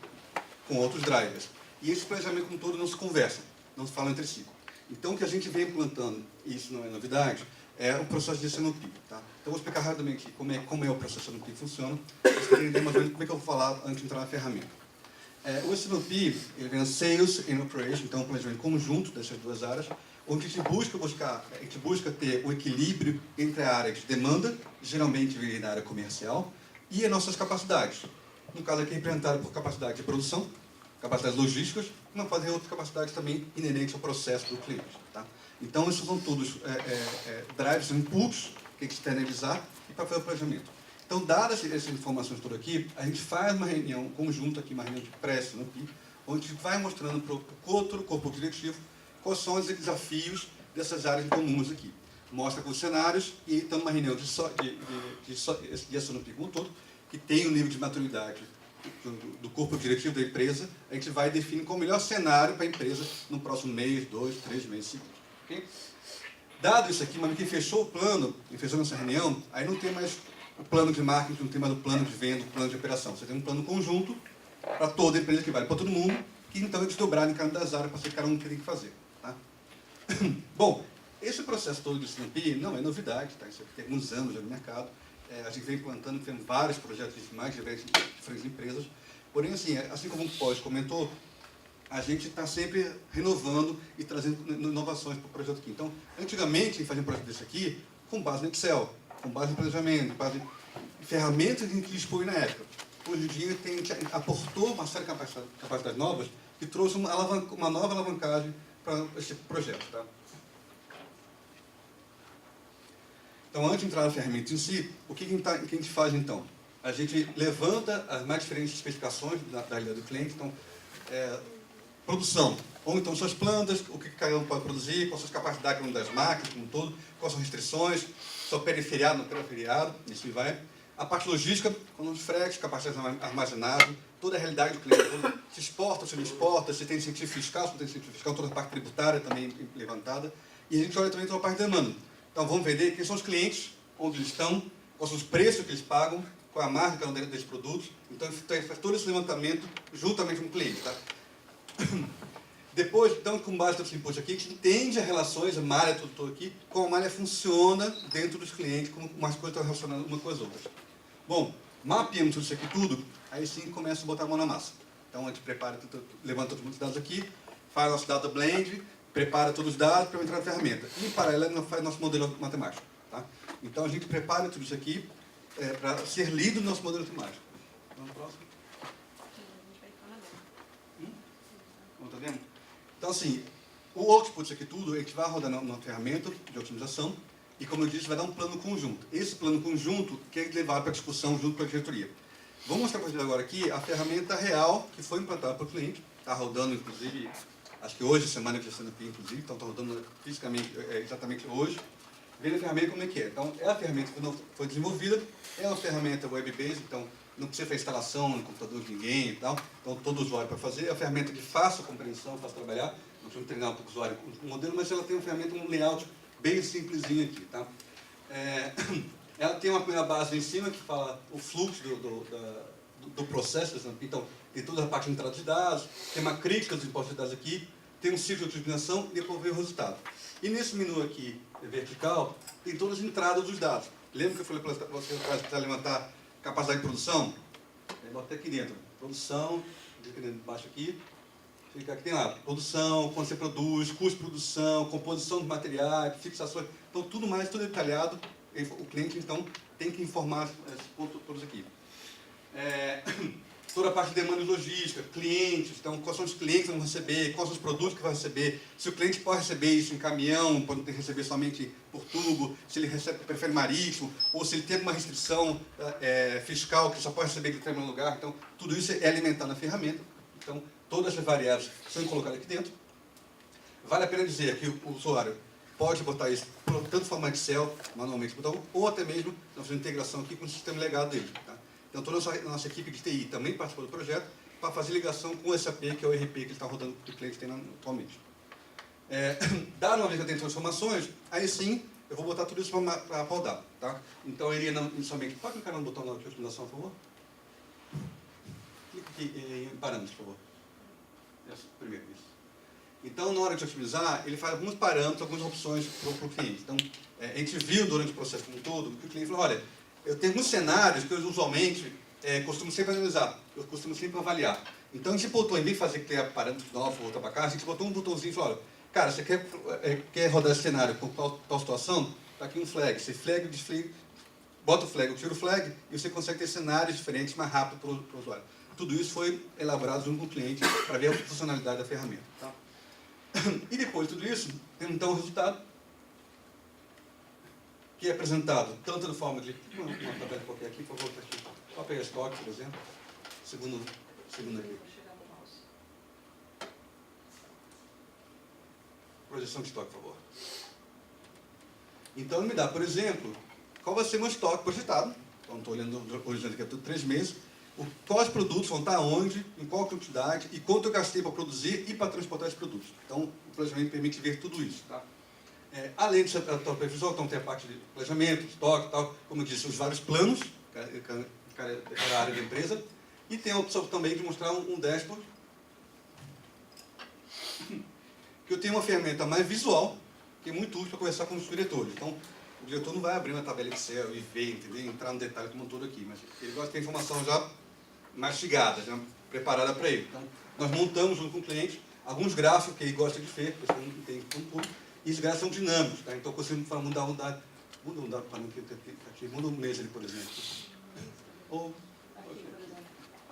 M: com outros drivers. E esse planejamento como todo não se conversa, não se fala entre si. Então, o que a gente vem implantando, e isso não é novidade, é o processo de SNOP. Tá? Então, eu vou explicar rapidamente como é o processo de SNOP que funciona, para vocês entender mais ou menos como é que eu vou falar antes de entrar na ferramenta. O SNOP, ele vem Sales and Operation, então é um planejamento conjunto dessas duas áreas, onde a gente busca ter o equilíbrio entre a área de demanda, geralmente na área comercial, e as nossas capacidades. No caso aqui, representado por capacidade de produção, capacidades logísticas, mas fazer outras capacidades também inerentes ao processo do cliente. Tá? Então, esses são todos drives, impulsos que a gente tem que analisar e para fazer o planejamento. Então, dadas essas informações todas aqui, a gente faz uma reunião conjunta aqui, uma reunião de pré-SNOP, onde a gente vai mostrando para o outro corpo diretivo quais são os desafios dessas áreas comuns aqui. Mostra com os cenários e estamos numa reunião de SNOP como um todo, que tem o nível de maturidade do corpo diretivo da empresa, a gente vai definir qual o melhor cenário para a empresa no próximo mês, 2, 3 meses seguintes. Okay? Dado isso aqui, mas quem fechou o plano, e fechou nessa reunião, aí não tem mais o plano de marketing, não tem mais o plano de venda, o plano de operação. Você tem um plano conjunto para toda a empresa, que vale para todo mundo, que então é desdobrado em cada uma das áreas para cada um que tem que fazer. Tá? Bom, esse processo todo de SNOP não é novidade, tá? Isso aqui tem alguns anos já no mercado. A gente vem implantando, temos vários projetos de mais diferentes empresas. Porém, assim como o Pós comentou, a gente está sempre renovando e trazendo inovações para o projeto aqui. Então, antigamente, a gente fazia um projeto desse aqui com base no Excel, com base em planejamento, base em ferramentas que a gente dispõe na época. Hoje em dia, a gente aportou uma série de capacidades novas que trouxe uma nova alavancagem para esse projeto. Tá? Então, antes de entrar na ferramenta em si, o que a gente faz então? A gente levanta as mais diferentes especificações da realidade do cliente. Então, produção. Onde estão suas plantas, o que cada um pode produzir, quais são as capacidades das máquinas, como um todo, quais são as restrições, só periferiado, não periferiado, e assim vai. A parte logística, com os fretes, capacidade de armazenagem, toda a realidade do cliente, se exporta, se não exporta, se tem incentivo fiscal, se não tem incentivo fiscal, toda a parte tributária também levantada. E a gente olha também toda a parte de demanda. Então, vamos vender quem são os clientes, onde eles estão, quais são os preços que eles pagam, qual é a marca que é desses produtos. Então, faz todo esse levantamento juntamente com o cliente. Tá? Depois, então, com base nesse input aqui, a gente entende as relações, a malha toda aqui, como a malha funciona dentro dos clientes, como as coisas estão relacionadas umas com as outras. Bom, mapeamos tudo isso aqui tudo, aí sim começa a botar a mão na massa. Então, a gente prepara, levanta todos os dados aqui, faz nosso data blend, prepara todos os dados para entrar na ferramenta. E, em paralelo, faz nosso modelo matemático. Tá? Então, a gente prepara tudo isso aqui para ser lido no nosso modelo temático. Vamos pro próximo? Vamos tá vendo? Então, assim, o output disso aqui tudo, a gente vai rodar na ferramenta de otimização e, como eu disse, vai dar um plano conjunto. Esse plano conjunto que é levado para a discussão junto com a diretoria. Vou mostrar para vocês agora aqui a ferramenta real que foi implantada para o cliente. Está rodando, inclusive, acho que hoje, semana de SNP, inclusive, então está rodando fisicamente, exatamente hoje. Vendo a ferramenta como é que é. Então, é a ferramenta que não foi desenvolvida, é uma ferramenta web-based, então não precisa fazer instalação no computador de ninguém e tal. Então, todo usuário pode fazer. É uma ferramenta de fácil compreensão, fácil trabalhar. Não precisa treinar um pouco o usuário com o modelo, mas ela tem uma ferramenta, um layout bem simplesinho aqui, tá? Ela tem uma primeira base em cima que fala o fluxo do processo. Então, tem toda a parte de entrada de dados, tem uma crítica dos impostos de dados aqui, tem um ciclo de otimização e depois vem o resultado. E nesse menu aqui, vertical, tem todas as entradas dos dados. Lembra que eu falei para você para levantar capacidade de produção? Bota aqui dentro. Produção, clica embaixo aqui, fica aqui, tem lá, produção, quando você produz, custo de produção, composição de materiais, fixações, então tudo mais, tudo detalhado. O cliente, então, tem que informar esses pontos todos aqui. Toda a parte de demanda e logística, clientes, então quais são os clientes que vão receber, quais são os produtos que vai receber, se o cliente pode receber isso em caminhão, pode receber somente por tubo, se ele prefere marítimo, ou se ele tem uma restrição fiscal que só pode receber em determinado lugar. Então, tudo isso é alimentado na ferramenta. Então, todas as variáveis são colocadas aqui dentro. Vale a pena dizer que o usuário pode botar isso tanto em formato Excel, manualmente, ou até mesmo nós fazemos integração aqui com o sistema legado dele. Tá? Então, toda a nossa equipe de TI também participou do projeto para fazer ligação com o SAP, que é o ERP que ele está rodando, que o cliente tem atualmente. Dado uma vez que eu tenho transformações, aí sim, eu vou botar tudo isso para rodar. Tá? Então, eu iria inicialmente... Pode clicar no botão de otimização, por favor? Clique aqui em parâmetros, por favor. Primeiro, isso. Então, na hora de otimizar, ele faz alguns parâmetros, algumas opções para o cliente. Então, a gente viu durante o processo como um todo, que o cliente falou, olha, eu tenho alguns cenários que eu usualmente costumo sempre analisar, eu costumo sempre avaliar. Então, a gente botou, em vez de fazer criar parâmetros novos ou voltar para cá, a gente botou um botãozinho e falou, olha, cara, você quer rodar esse cenário com tal situação? Está aqui um flag. Você flag, desflag, bota o flag, eu tiro o flag, e você consegue ter cenários diferentes mais rápido para o usuário. Tudo isso foi elaborado junto com o cliente para ver a funcionalidade da ferramenta. Tá? E depois de tudo isso, tem então o resultado, que é apresentado tanto na forma de... Uma tabela qualquer aqui, por favor, aqui. Só pegar estoque, por exemplo. Segundo aqui. Projeção de estoque, por favor. Então, ele me dá, por exemplo, qual vai ser o meu estoque projetado. Então, estou olhando hoje aqui, tudo 3 meses. Quais produtos vão estar onde, em qual quantidade, e quanto eu gastei para produzir e para transportar esses produtos. Então, o planejamento permite ver tudo isso. Tá? Além da previsão, então tem a parte de planejamento, estoque, tal, como eu disse, os vários planos, cada área da empresa, e tem a opção também de mostrar um dashboard, que eu tenho uma ferramenta mais visual, que é muito útil para conversar com os diretores. Então, o diretor não vai abrir uma tabela Excel e ver, entender, entrar no detalhe como um todo aqui, mas ele gosta de ter informação já mastigada, já preparada para ele. Então, nós montamos junto com o cliente alguns gráficos que ele gosta de ver, porque você não tem tudo, e os gráficos são dinâmicos, tá? Então, eu consigo mudar um dado, muda um mês ali, por exemplo. Ou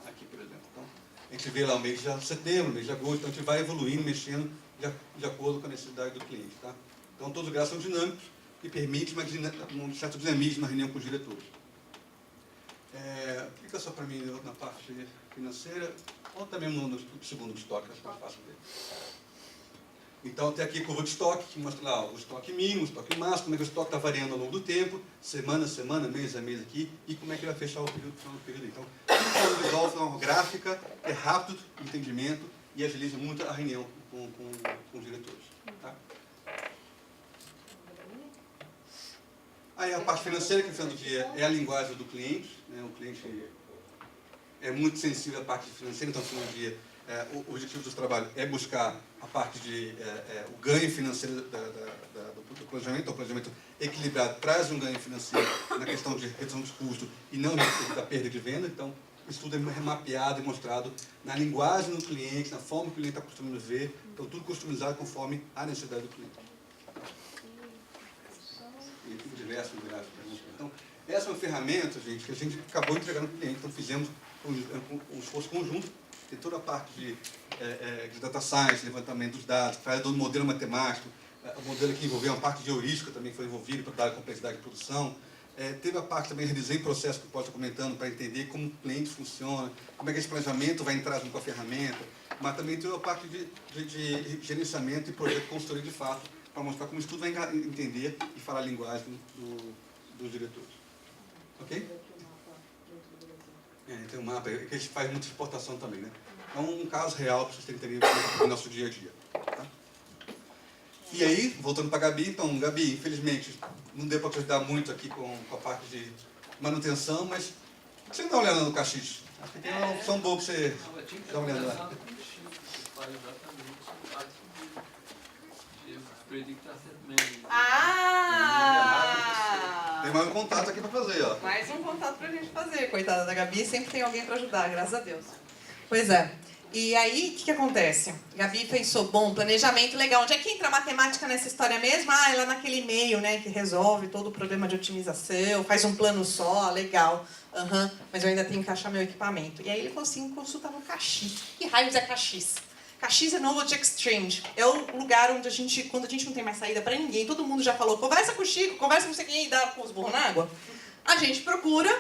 M: aqui, por exemplo. Então, a gente vê lá o mês de setembro, mês de agosto, então a gente vai evoluindo, mexendo de acordo com a necessidade do cliente. Tá? Então, todos os gráficos são dinâmicos e permitem um certo dinamismo na reunião com os diretores. Clica só para mim na parte financeira, ou também no segundo estoque, acho que é mais fácil ver. Então, tem aqui a curva de estoque, que mostra lá o estoque mínimo, o estoque máximo, como é que o estoque está variando ao longo do tempo, semana a semana, mês a mês aqui, e como é que ele vai fechar o período. Então, tudo resolve uma gráfica, é rápido o entendimento e agiliza muito a reunião com os diretores. Tá? Aí a parte financeira, que no final do dia é a linguagem do cliente, né? O cliente é muito sensível à parte financeira, então no final do dia o objetivo do trabalho é buscar a parte de o ganho financeiro do planejamento. Então, o planejamento equilibrado traz um ganho financeiro na questão de redução dos custos e não da perda de venda. Então, isso tudo é mapeado e mostrado na linguagem do cliente, na forma que o cliente está acostumado a ver. Então, tudo customizado conforme a necessidade do cliente. E diversas perguntas. Então, essa é uma ferramenta, gente, que a gente acabou entregando para o cliente. Então, fizemos um esforço conjunto, tem toda a parte de data science, levantamento dos dados, faz do modelo matemático, o modelo que envolveu uma parte de heurística também foi envolvido para dar a complexidade de produção. Teve a parte também de desenho processo que eu posso estar comentando para entender como o cliente funciona, como é que esse planejamento vai entrar junto com a ferramenta, mas também teve a parte de gerenciamento e projeto de consultoria de fato, para mostrar como isso tudo vai entender e falar a linguagem dos diretores. Ok? Tem um mapa que a gente faz muita exportação também, né? É um caso real para vocês entenderem no nosso dia a dia. Tá? E aí, voltando para a Gabi, então, Gabi, infelizmente, não deu para te ajudar muito aqui com a parte de manutenção, mas por que você não dá uma olhada no Caxis? Acho que tem uma opção boa para você dar uma olhada lá. Tem mais um contato aqui para fazer, ó.
B: Mais um contato pra gente fazer. Coitada da Gabi, sempre tem alguém para ajudar, graças a Deus. Pois é. E aí, o que acontece? Gabi pensou, bom, planejamento legal. Onde é que entra a matemática nessa história mesmo? Ah, é lá naquele e-mail, né, que resolve todo o problema de otimização, faz um plano só, legal. Mas eu ainda tenho que achar meu equipamento. E aí ele falou assim, consulta no Caxis. Que raios é Caxis? Caxis é Knowledge Exchange. É o lugar onde quando a gente não tem mais saída para ninguém, todo mundo já falou, conversa com o Chico, conversa com você quem dá com os burros na água. A gente procura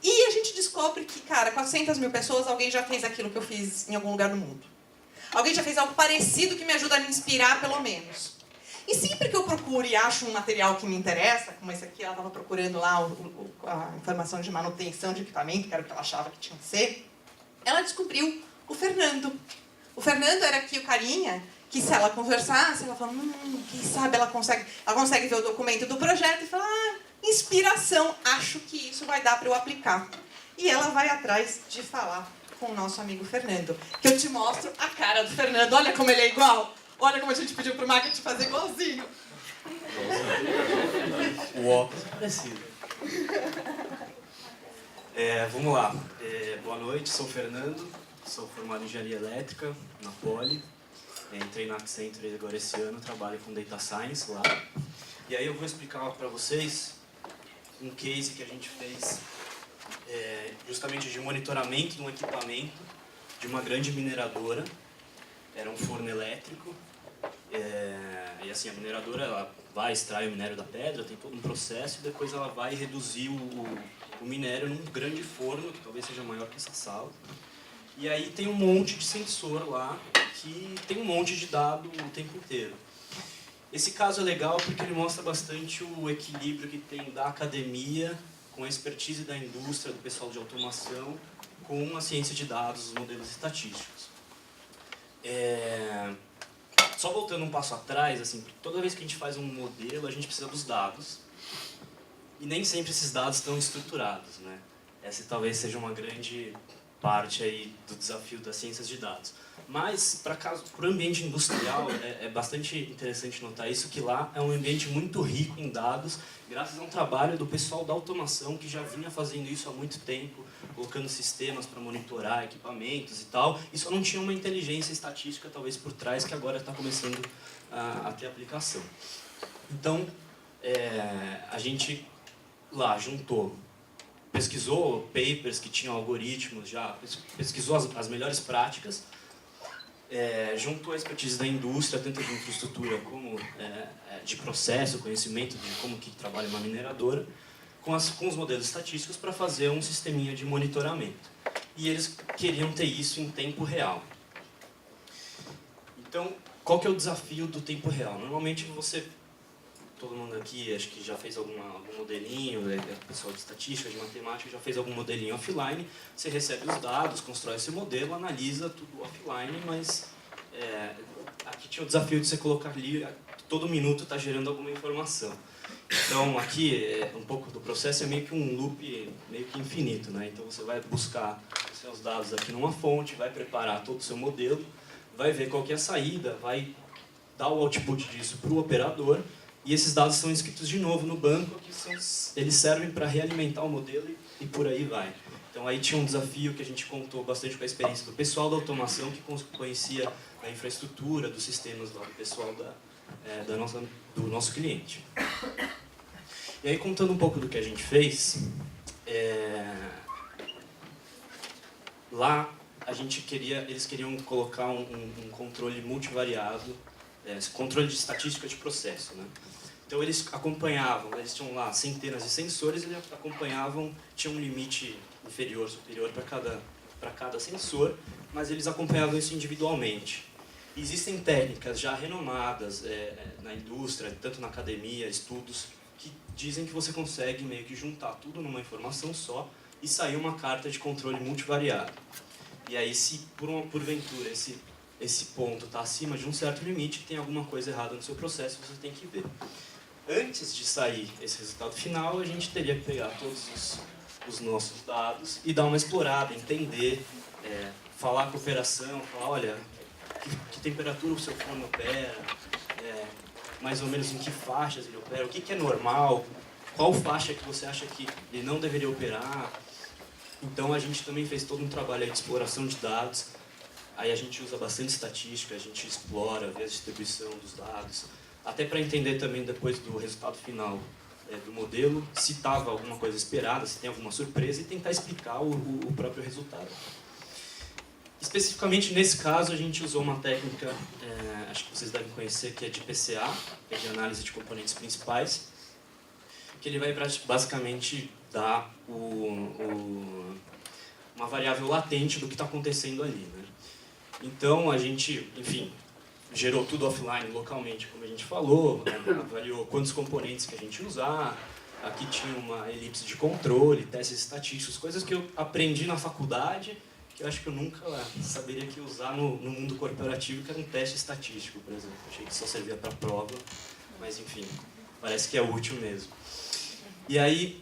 B: e a gente descobre que, cara, 400 mil pessoas, alguém já fez aquilo que eu fiz em algum lugar do mundo. Alguém já fez algo parecido que me ajuda a me inspirar, pelo menos. E sempre que eu procuro e acho um material que me interessa, como esse aqui, ela estava procurando lá a informação de manutenção de equipamento, que era o que ela achava que tinha que ser, ela descobriu o Fernando. O Fernando era aqui o carinha que, se ela conversasse, ela falava, quem sabe ela consegue ver o documento do projeto e falar, inspiração, acho que isso vai dar para eu aplicar. E ela vai atrás de falar com o nosso amigo Fernando, que eu te mostro a cara do Fernando. Olha como ele é igual. Olha como a gente pediu pro marketing fazer igualzinho.
N: O óculos parecido. Vamos lá. Boa noite, sou o Fernando, sou formado em Engenharia Elétrica na Poli. Entrei na Accenture agora esse ano, trabalho com Data Science lá. E aí eu vou explicar para vocês um case que a gente fez justamente de monitoramento de um equipamento de uma grande mineradora. Era um forno elétrico. E assim, a mineradora ela vai extrair o minério da pedra, tem todo um processo, e depois ela vai reduzir o minério num grande forno, que talvez seja maior que essa sala. E aí tem um monte de sensor lá, que tem um monte de dado o tempo inteiro. Esse caso é legal porque ele mostra bastante o equilíbrio que tem da academia com a expertise da indústria, do pessoal de automação, com a ciência de dados, os modelos estatísticos. Só voltando um passo atrás, assim, toda vez que a gente faz um modelo, a gente precisa dos dados. E nem sempre esses dados estão estruturados, né? Essa talvez seja uma grande parte aí do desafio das ciências de dados. Mas, para o ambiente industrial, é bastante interessante notar isso, que lá é um ambiente muito rico em dados, graças a um trabalho do pessoal da automação, que já vinha fazendo isso há muito tempo, colocando sistemas para monitorar equipamentos e tal, e só não tinha uma inteligência estatística, talvez, por trás, que agora está começando a ter aplicação. Então, a gente lá juntou, pesquisou papers que tinham algoritmos já, pesquisou as melhores práticas, juntou a expertise da indústria, tanto de infraestrutura como de processo, conhecimento de como que trabalha uma mineradora, com os modelos estatísticos para fazer um sisteminha de monitoramento. E eles queriam ter isso em tempo real. Então, qual que é o desafio do tempo real? Normalmente todo mundo aqui acho que já fez algum modelinho, pessoal de estatística, de matemática, já fez algum modelinho offline, você recebe os dados, constrói esse modelo, analisa tudo offline, mas aqui tinha o desafio de você colocar ali, todo minuto está gerando alguma informação. Então aqui, um pouco do processo é meio que um loop meio que infinito, né? Então você vai buscar os seus dados aqui numa fonte, vai preparar todo o seu modelo, vai ver qual que é a saída, vai dar o output disso para o operador, e esses dados são inscritos de novo no banco, que eles servem para realimentar o modelo e por aí vai. Então aí tinha um desafio que a gente contou bastante com a experiência do pessoal da automação, que conhecia a infraestrutura, dos sistemas lá do pessoal do nosso cliente. E aí, contando um pouco do que a gente fez, lá eles queriam colocar um controle multivariado, controle de estatística de processo, né? Então eles acompanhavam, eles tinham lá centenas de sensores, eles acompanhavam, tinha um limite inferior, superior para cada sensor, mas eles acompanhavam isso individualmente. Existem técnicas já renomadas na indústria, tanto na academia, estudos, que dizem que você consegue meio que juntar tudo numa informação só e sair uma carta de controle multivariado. E aí, se porventura esse ponto está acima de um certo limite, tem alguma coisa errada no seu processo, você tem que ver. Antes de sair esse resultado final, a gente teria que pegar todos os nossos dados e dar uma explorada, entender, falar com a operação, falar, olha, que temperatura o seu forno opera, mais ou menos em que faixas ele opera, o que é normal, qual faixa que você acha que ele não deveria operar. Então a gente também fez todo um trabalho aí de exploração de dados. Aí a gente usa bastante estatística, a gente explora, vê a distribuição dos dados, até para entender também depois do resultado final do modelo, se estava alguma coisa esperada, se tem alguma surpresa e tentar explicar o próprio resultado. Especificamente nesse caso a gente usou uma técnica, acho que vocês devem conhecer, que é de PCA, que é de análise de componentes principais, que ele vai basicamente dar uma variável latente do que está acontecendo ali, né? Então a gente, enfim, gerou tudo offline, localmente, como a gente falou, avaliou quantos componentes que a gente usar, aqui tinha uma elipse de controle, testes estatísticos, coisas que eu aprendi na faculdade, que eu acho que eu nunca saberia que usar no mundo corporativo, que era um teste estatístico, por exemplo. Achei que só servia para prova, mas enfim, parece que é útil mesmo. E aí,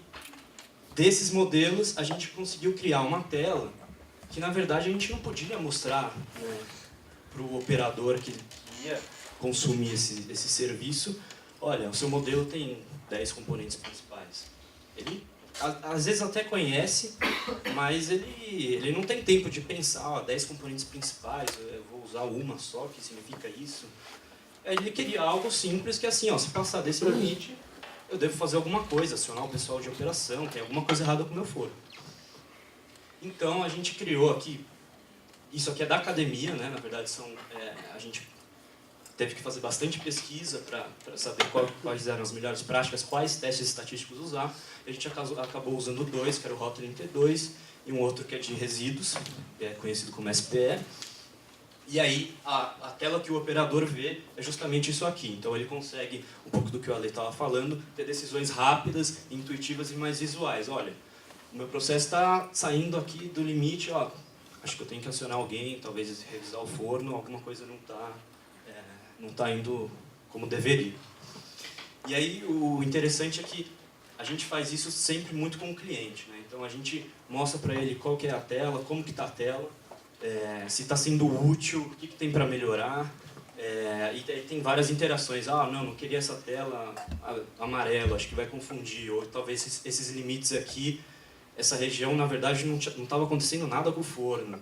N: desses modelos, a gente conseguiu criar uma tela que, na verdade, a gente não podia mostrar, né, para o operador que ia consumir esse serviço. Olha, o seu modelo tem 10 componentes principais. Ele, às vezes, até conhece, mas ele não tem tempo de pensar, 10 componentes principais, eu vou usar uma só, que significa isso. Ele queria algo simples, que é assim, se passar desse limite, eu devo fazer alguma coisa, acionar o pessoal de operação, tem alguma coisa errada com o meu forno. Então, a gente criou aqui, isso aqui é da academia, né? Na verdade, a gente teve que fazer bastante pesquisa para saber quais eram as melhores práticas, quais testes estatísticos usar. A gente acabou usando dois, que era o Hot32, e um outro que é de resíduos, que é conhecido como SPE. E aí, a tela que o operador vê é justamente isso aqui. Então, ele consegue, um pouco do que o Ale estava falando, ter decisões rápidas, intuitivas e mais visuais. Olha, o meu processo está saindo aqui do limite, acho que eu tenho que acionar alguém, talvez revisar o forno, alguma coisa não está indo como deveria. E aí, o interessante é que a gente faz isso sempre muito com o cliente, né? Então, a gente mostra para ele qual que é a tela, como que está a tela, se está sendo útil, o que tem para melhorar. E tem várias interações. Não queria essa tela amarela, acho que vai confundir. Ou talvez esses limites aqui, essa região, na verdade, não estava acontecendo nada com o forno.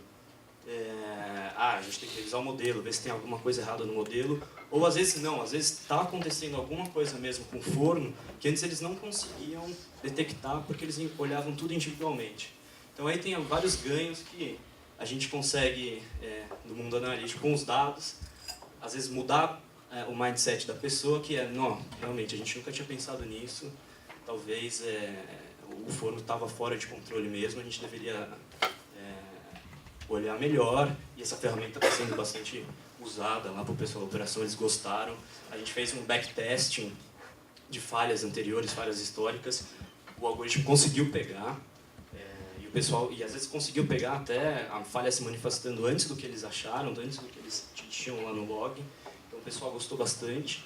N: A gente tem que revisar o modelo, ver se tem alguma coisa errada no modelo. Ou às vezes não, às vezes está acontecendo alguma coisa mesmo com o forno que antes eles não conseguiam detectar porque eles olhavam tudo individualmente. Então aí tem vários ganhos que a gente consegue, no mundo analítico, com os dados, às vezes mudar o mindset da pessoa, que não, realmente, a gente nunca tinha pensado nisso, talvez o forno estava fora de controle mesmo, a gente deveria olhar melhor, e essa ferramenta está sendo bastante usada lá para o pessoal da operação, eles gostaram. A gente fez um backtesting de falhas anteriores, falhas históricas, o algoritmo conseguiu pegar, o pessoal, e às vezes conseguiu pegar até a falha se manifestando antes do que eles acharam, antes do que eles tinham lá no log. Então o pessoal gostou bastante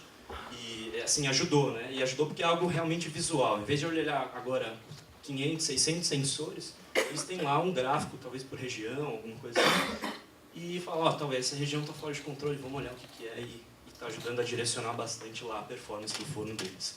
N: e assim ajudou, né? E ajudou porque é algo realmente visual. Em vez de eu olhar agora 500, 600 sensores, eles têm lá um gráfico, talvez por região, alguma coisa assim, e falar, talvez essa região está fora de controle, vamos olhar o que é, e está ajudando a direcionar bastante lá a performance do forno deles.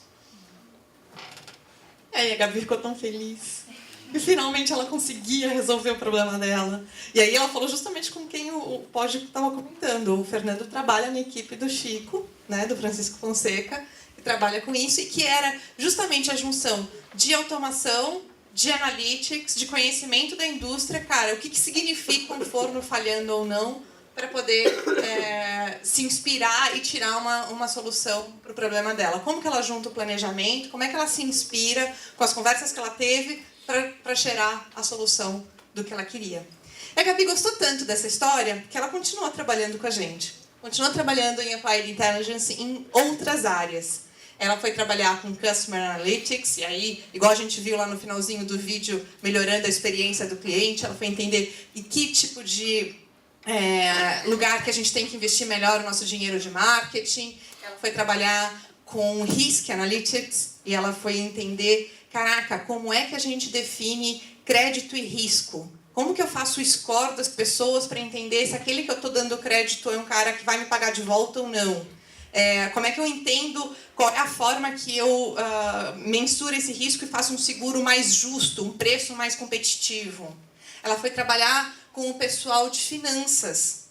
B: E a Gabi ficou tão feliz. E finalmente ela conseguia resolver o problema dela. E aí ela falou justamente com quem o Poggi estava comentando. O Fernando trabalha na equipe do Chico, né, do Francisco Fonseca, trabalha com isso e que era justamente a junção de automação, de analytics, de conhecimento da indústria. Cara, o que significa um forno falhando ou não, para poder se inspirar e tirar uma solução para o problema dela. Como que ela junta o planejamento, como é que ela se inspira com as conversas que ela teve para cheirar a solução do que ela queria. E a Gabi gostou tanto dessa história que ela continuou trabalhando com a gente. Continuou trabalhando em Applied Intelligence em outras áreas. Ela foi trabalhar com Customer Analytics, e aí, igual a gente viu lá no finalzinho do vídeo, melhorando a experiência do cliente, ela foi entender em que tipo de lugar que a gente tem que investir melhor o nosso dinheiro de marketing. Ela foi trabalhar com Risk Analytics, e ela foi entender, caraca, como é que a gente define crédito e risco? Como que eu faço o score das pessoas para entender se aquele que eu estou dando crédito é um cara que vai me pagar de volta ou não? Como é que eu entendo qual é a forma que eu mensuro esse risco e faço um seguro mais justo, um preço mais competitivo? Ela foi trabalhar com o pessoal de finanças,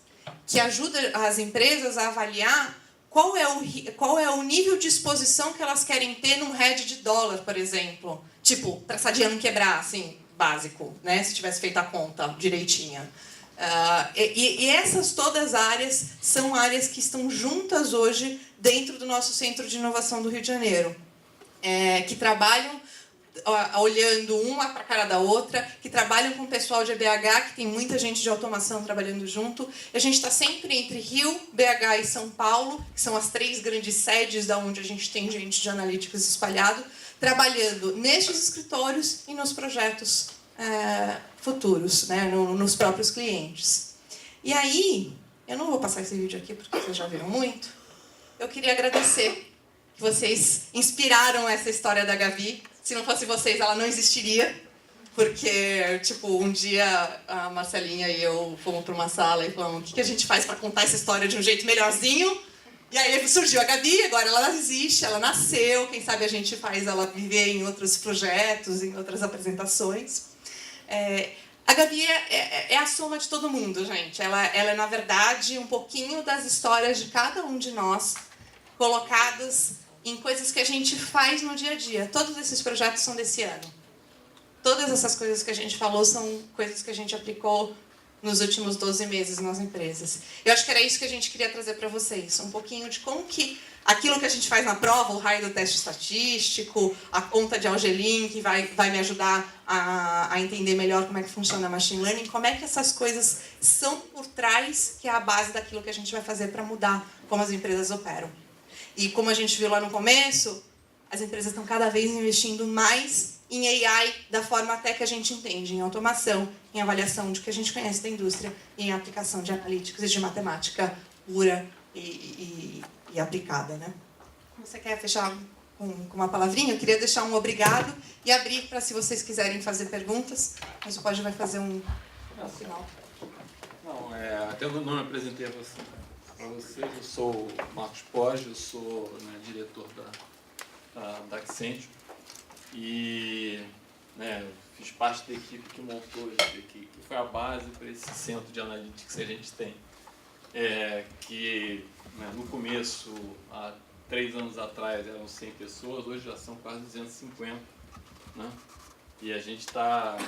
B: que ajuda as empresas a avaliar qual é o nível de exposição que elas querem ter num hedge de dólar, por exemplo. Tipo, para essa dia não quebrar, assim, básico, né? Se tivesse feito a conta direitinha. E essas todas áreas são áreas que estão juntas hoje dentro do nosso Centro de Inovação do Rio de Janeiro, que trabalham olhando uma para a cara da outra, que trabalham com o pessoal de BH, que tem muita gente de automação trabalhando junto. E a gente está sempre entre Rio, BH e São Paulo, que são as 3 grandes sedes da onde a gente tem gente de analíticos espalhado, trabalhando nestes escritórios e nos projetos futuros, né, nos próprios clientes. E aí, eu não vou passar esse vídeo aqui porque vocês já viram muito. Eu queria agradecer que vocês inspiraram essa história da Gabi. Se não fosse vocês, ela não existiria. Porque, tipo, um dia a Marcelinha e eu fomos para uma sala e falamos: o que a gente faz para contar essa história de um jeito melhorzinho? E aí surgiu a Gabi, agora ela existe, ela nasceu. Quem sabe a gente faz ela viver em outros projetos, em outras apresentações. A Gabi é a soma de todo mundo, gente. Ela é, na verdade, um pouquinho das histórias de cada um de nós, colocadas em coisas que a gente faz no dia a dia. Todos esses projetos são desse ano. Todas essas coisas que a gente falou são coisas que a gente aplicou nos últimos 12 meses nas empresas. Eu acho que era isso que a gente queria trazer para vocês. Um pouquinho de como que aquilo que a gente faz na prova, o raio do teste estatístico, a conta de Algelin, que vai me ajudar a entender melhor como é que funciona a machine learning, como é que essas coisas são por trás, que é a base daquilo que a gente vai fazer para mudar como as empresas operam. E como a gente viu lá no começo, as empresas estão cada vez investindo mais em AI, da forma até que a gente entende, em automação, em avaliação de que a gente conhece da indústria, e em aplicação de analíticos e de matemática pura e aplicada, né? Você quer fechar com uma palavrinha? Eu queria deixar um obrigado e abrir para, se vocês quiserem fazer perguntas, mas o Pode vai fazer um final.
J: Não, até eu não me apresentei para vocês. Eu sou o Marcos Poggi, eu sou diretor da Accenture e eu fiz parte da equipe que montou isso aqui, que foi a base para esse centro de analytics que a gente tem. Que no começo, há 3 anos atrás, eram 100 pessoas, hoje já são quase 250. Né? E a gente está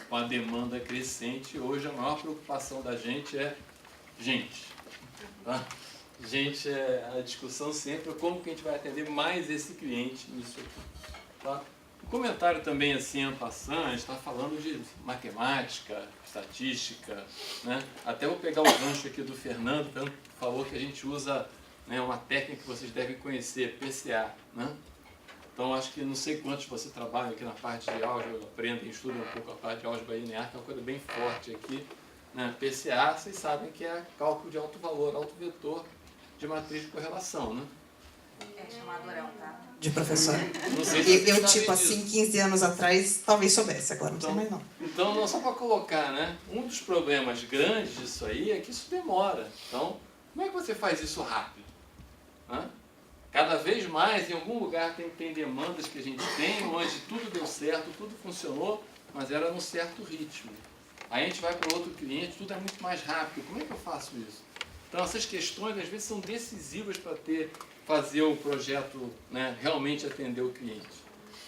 J: com a demanda crescente. Hoje a maior preocupação da gente é gente. Tá? Gente, a discussão sempre é como que a gente vai atender mais esse cliente nisso aqui. Tá? Um comentário também assim, en passant, a gente está falando de matemática, estatística, né? Até vou pegar o gancho aqui do Fernando, que falou que a gente usa uma técnica que vocês devem conhecer, PCA. Né? Então, acho que não sei quantos você trabalha aqui na parte de álgebra, aprendem, estudam um pouco a parte de álgebra linear, que é uma coisa bem forte aqui. Né? PCA, vocês sabem que é cálculo de alto valor, alto vetor de matriz de correlação. Né?
A: É chamado Orel, tá?
B: De professor.
J: Não sei se
B: eu tipo assim, 15 anos atrás, talvez soubesse, agora não sei mais não.
J: Então, só para colocar, né? Um dos problemas grandes disso aí é que isso demora. Então, como é que você faz isso rápido? Né? Cada vez mais, em algum lugar tem demandas que a gente tem, onde tudo deu certo, tudo funcionou, mas era num certo ritmo. Aí a gente vai para outro cliente, tudo é muito mais rápido. Como é que eu faço isso? Então, essas questões, às vezes, são decisivas para fazer o projeto, né, realmente atender o cliente.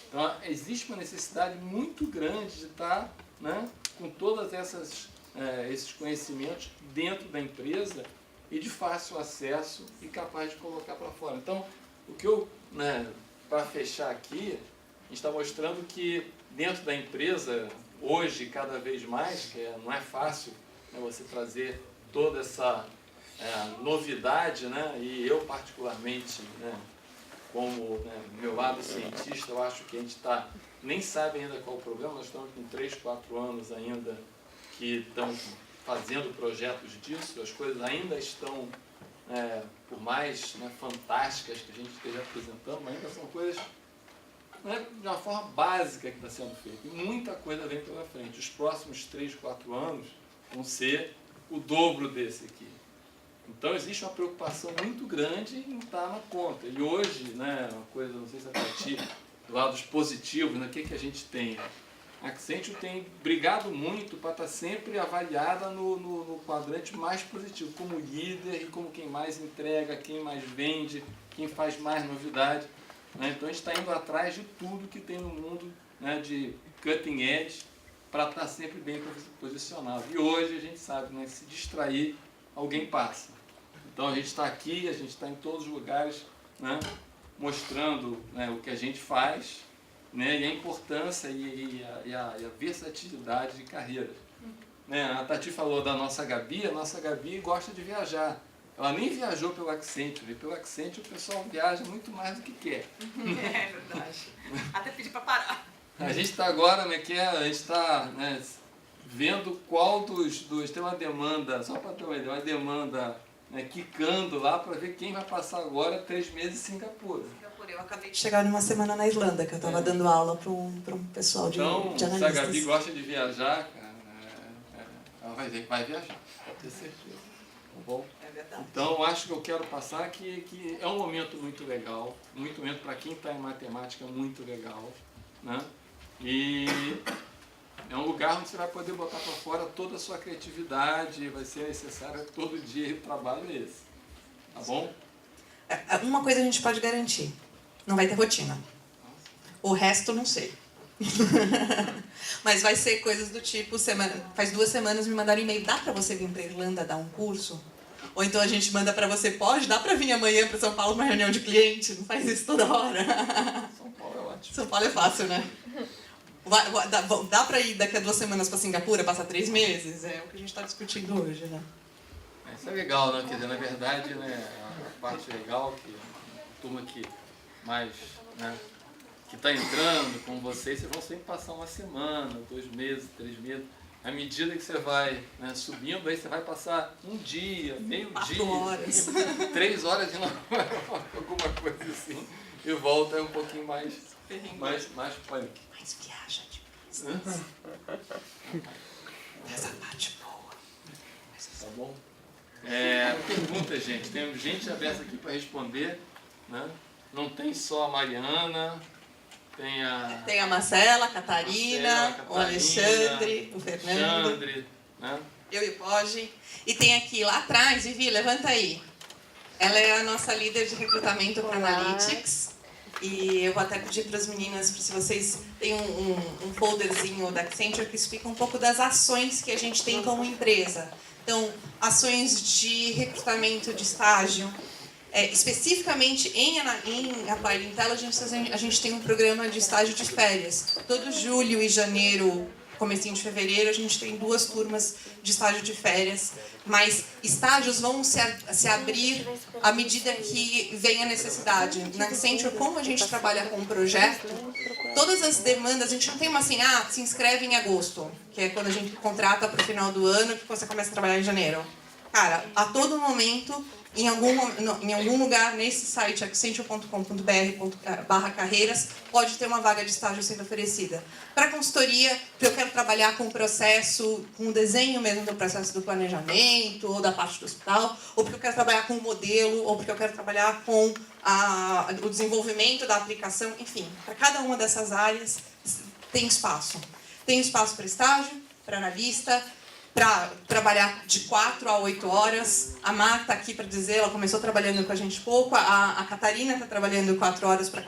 J: Então, existe uma necessidade muito grande de estar, né, com todas esses conhecimentos dentro da empresa e de fácil acesso e capaz de colocar para fora. Então, o que eu, né, para fechar aqui, a gente está mostrando que dentro da empresa, hoje, cada vez mais, que não é fácil, né, você trazer toda essa novidade, né, e eu particularmente, né, como, né, meu lado cientista, eu acho que a gente nem sabe ainda qual é o problema, nós estamos com 3, 4 anos ainda que estão fazendo projetos disso, as coisas ainda estão, por mais, né, fantásticas que a gente esteja apresentando, mas ainda são coisas, né, de uma forma básica que está sendo feita. E muita coisa vem pela frente. Os próximos 3, 4 anos vão ser o dobro desse aqui. Então existe uma preocupação muito grande em estar na ponta. E hoje, né, uma coisa, não sei se é para ti, do lado positivos, né, o que a gente tem? A Accenture tem brigado muito para estar sempre avaliada no quadrante mais positivo, como líder e como quem mais entrega, quem mais vende, quem faz mais novidade. Né? Então a gente está indo atrás de tudo que tem no mundo, né, de cutting edge para estar sempre bem posicionado. E hoje a gente sabe, né, que se distrair, alguém passa. Então a gente está aqui, a gente está em todos os lugares, né, mostrando, né, o que a gente faz, né, e a importância e a versatilidade de carreira. Né, a Tati falou da nossa Gabi, a nossa Gabi gosta de viajar. Ela nem viajou pelo Accenture, e pelo Accenture o pessoal viaja muito mais do que quer.
B: É verdade. Até pedir para parar.
J: A gente está agora, né, a gente está, né, vendo qual dos... Tem uma demanda, só para ter uma ideia, uma demanda, né, quicando lá para ver quem vai passar agora 3 meses em Singapura.
B: Eu acabei de chegar numa semana na Irlanda, que eu estava dando aula para um pessoal de analistas.
J: Então, se a Gabi gosta de viajar, cara, ela vai viajar, pode ter certeza. Tá bom?
B: É verdade.
J: Então, acho que eu quero passar que é um momento muito legal, muito momento para quem está em matemática, muito legal, né? E é um lugar onde você vai poder botar para fora toda a sua criatividade, vai ser necessário todo dia de trabalho esse. Tá bom?
B: Uma coisa a gente pode garantir, não vai ter rotina. O resto não sei. Mas vai ser coisas do tipo, faz 2 semanas me mandaram e-mail, dá pra você vir pra Irlanda dar um curso? Ou então a gente manda pra você, dá pra vir amanhã pra São Paulo pra uma reunião de cliente? Não faz isso toda hora.
J: São Paulo é ótimo.
B: São Paulo é fácil, né? Dá pra ir daqui a 2 semanas pra Singapura, passar 3 meses? É o que a gente tá discutindo hoje, né?
J: Isso é legal, né? Quer dizer, na verdade, né, a parte legal que a turma que mais, né, que está entrando com vocês vão sempre passar 1 semana, 2 meses, 3 meses. À medida que você vai, né, subindo, aí você vai passar 1 dia, meio-dia,
B: 4 horas.
J: 3 horas de alguma coisa assim, e volta um pouquinho mais punk.
B: Mais viaja demais. Essa parte boa.
J: Tá bom? Pergunta, gente. Tem gente aberta aqui para responder, né? Não tem só a Mariana,
B: tem a Marcela, a Catarina, o Alexandre, o Fernando,
J: né?
B: Eu e o Poggi. E tem aqui lá atrás, Vivi, levanta aí. Ela é a nossa líder de recrutamento para Analytics. E eu vou até pedir para as meninas, se vocês têm um folderzinho da Accenture que explica um pouco das ações que a gente tem como empresa. Então, ações de recrutamento de estágio. Especificamente em Applied Intelligence, a gente tem um programa de estágio de férias. Todo julho e janeiro, comecinho de fevereiro, a gente tem 2 turmas de estágio de férias. Mas estágios vão se abrir à medida que vem a necessidade. Na Accenture, como a gente trabalha com um projeto, todas as demandas, a gente não tem uma assim, se inscreve em agosto, que é quando a gente contrata para o final do ano, que você começa a trabalhar em janeiro. Cara, a todo momento, em algum lugar nesse site, accenture.com.br/carreiras, pode ter uma vaga de estágio sendo oferecida. Para consultoria, porque eu quero trabalhar com o processo, com o desenho mesmo do processo do planejamento, ou da parte do hospital, ou porque eu quero trabalhar com o modelo, ou porque eu quero trabalhar com o desenvolvimento da aplicação, enfim. Para cada uma dessas áreas tem espaço. Tem espaço para estágio, para analista, para trabalhar de 4 a 8 horas. A Mar está aqui para dizer, ela começou trabalhando com a gente pouco, a Catarina está trabalhando 4 horas para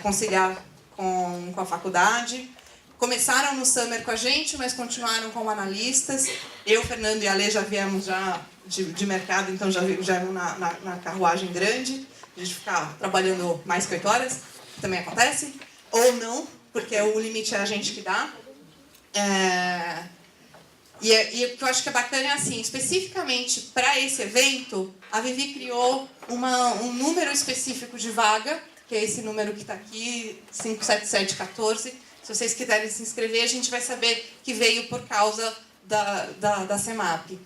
B: conciliar com a faculdade. Começaram no Summer com a gente, mas continuaram como analistas. Eu, Fernando e a Lê já viemos já de mercado, então já viemos na carruagem grande. A gente ficar trabalhando mais que 8 horas, também acontece. Ou não, porque o limite é a gente que dá. E o que eu acho que é bacana é assim, especificamente para esse evento, a Vivi criou um número específico de vaga, que é esse número que está aqui, 57714. Se vocês quiserem se inscrever, a gente vai saber que veio por causa da CEMAP.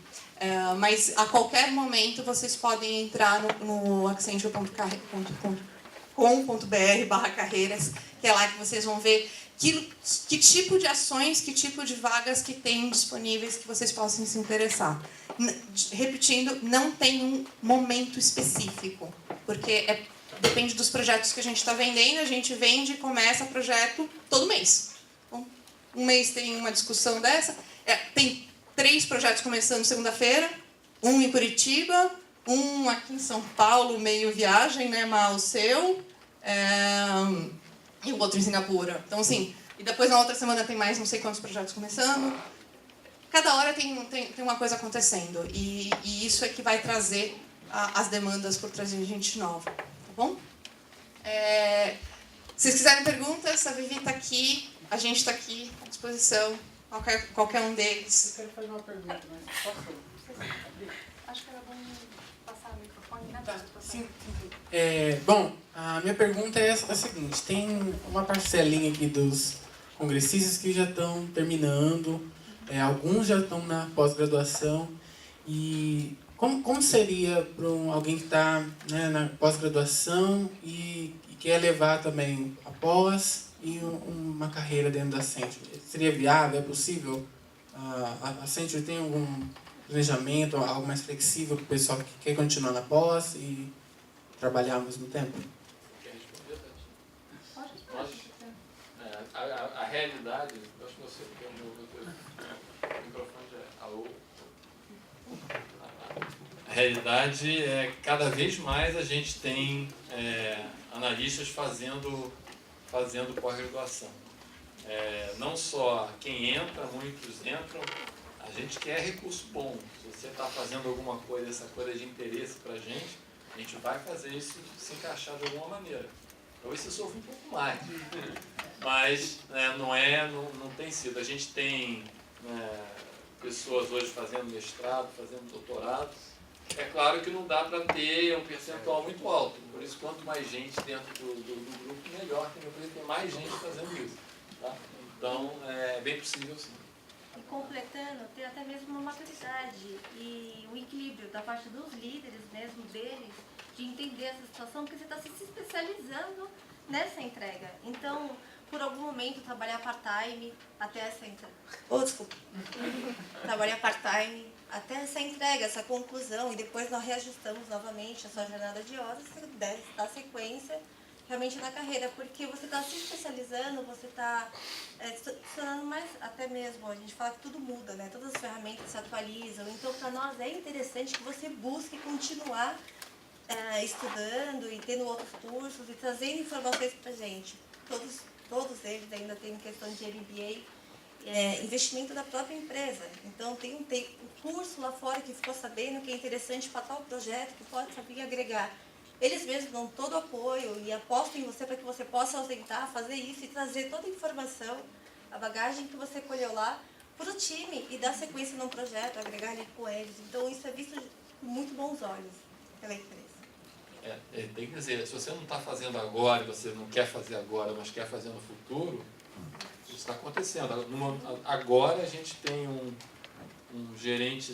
B: Mas a qualquer momento vocês podem entrar no accenture.com.br/carreiras, que é lá que vocês vão ver que tipo de ações, que tipo de vagas que tem disponíveis que vocês possam se interessar. Repetindo, não tem um momento específico, porque depende dos projetos que a gente está vendendo, a gente vende e começa projeto todo mês. Então, um mês tem uma discussão dessa, tem 3 projetos começando segunda-feira, um em Curitiba, um aqui em São Paulo, meio viagem, né, mas o seu, e o outro em Singapura. Então, assim, e depois na outra semana tem mais não sei quantos projetos começando. Cada hora tem uma coisa acontecendo, e isso é que vai trazer as demandas por trazer gente nova. Tá bom? Se vocês quiserem perguntas, a Vivi está aqui, a gente está aqui à disposição, qualquer um deles.
O: Eu quero fazer uma pergunta, mas posso?
P: Acho que era bom passar o microfone, né?
O: Tá, sim. Bom, a minha pergunta é a seguinte, tem uma parcelinha aqui dos congressistas que já estão terminando, alguns já estão na pós-graduação, e como seria para alguém que está, né, na pós-graduação e quer levar também a pós e uma carreira dentro da Accenture? Seria viável? É possível? A Accenture tem algum planejamento, algo mais flexível para o pessoal que quer continuar na pós e trabalhar ao mesmo tempo?
J: A realidade, eu acho que você tem o microfone já. Alô? A realidade é cada vez mais a gente tem analistas fazendo pós-graduação. Não só quem entra, muitos entram, a gente quer recurso bom. Se você está fazendo alguma coisa, essa coisa de interesse para a gente vai fazer isso se encaixar de alguma maneira. Talvez você sofra um pouco mais, mas não tem sido. A gente tem pessoas hoje fazendo mestrado, fazendo doutorado. É claro que não dá para ter um percentual muito alto, por isso quanto mais gente dentro do grupo, melhor, tem mais gente fazendo isso. Tá? Então, é bem possível sim.
P: E completando, ter até mesmo uma maturidade e um equilíbrio da parte dos líderes mesmo deles, de entender essa situação, porque você está se especializando nessa entrega. Então, por algum momento, trabalhar part-time até essa entrega. Desculpa. Trabalhar part-time até essa entrega, essa conclusão, e depois nós reajustamos novamente a sua jornada de horas, você deve dar sequência realmente na carreira, porque você está se especializando, você está se tornando mais, até mesmo, a gente fala que tudo muda, né? Todas as ferramentas se atualizam, então para nós é interessante que você busque continuar estudando e tendo outros cursos e trazendo informações para a gente. Todos eles ainda têm questão de MBA, investimento da própria empresa. Então tem um curso lá fora que ficou sabendo que é interessante para tal projeto, que pode vir agregar. Eles mesmos dão todo o apoio e apostam em você para que você possa ausentar, fazer isso e trazer toda a informação, a bagagem que você colheu lá para o time e dar sequência num projeto, agregar ele com eles. Então isso é visto com muito bons olhos pela empresa.
J: Tem que dizer, se você não está fazendo agora, você não quer fazer agora, mas quer fazer no futuro, isso está acontecendo. Agora a gente tem um gerente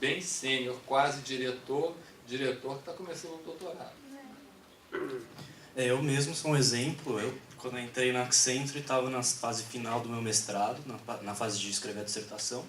J: bem sênior, quase diretor que está começando um doutorado.
N: Eu mesmo sou um exemplo. Quando eu entrei na Accenture, estava na fase final do meu mestrado, na fase de escrever a dissertação.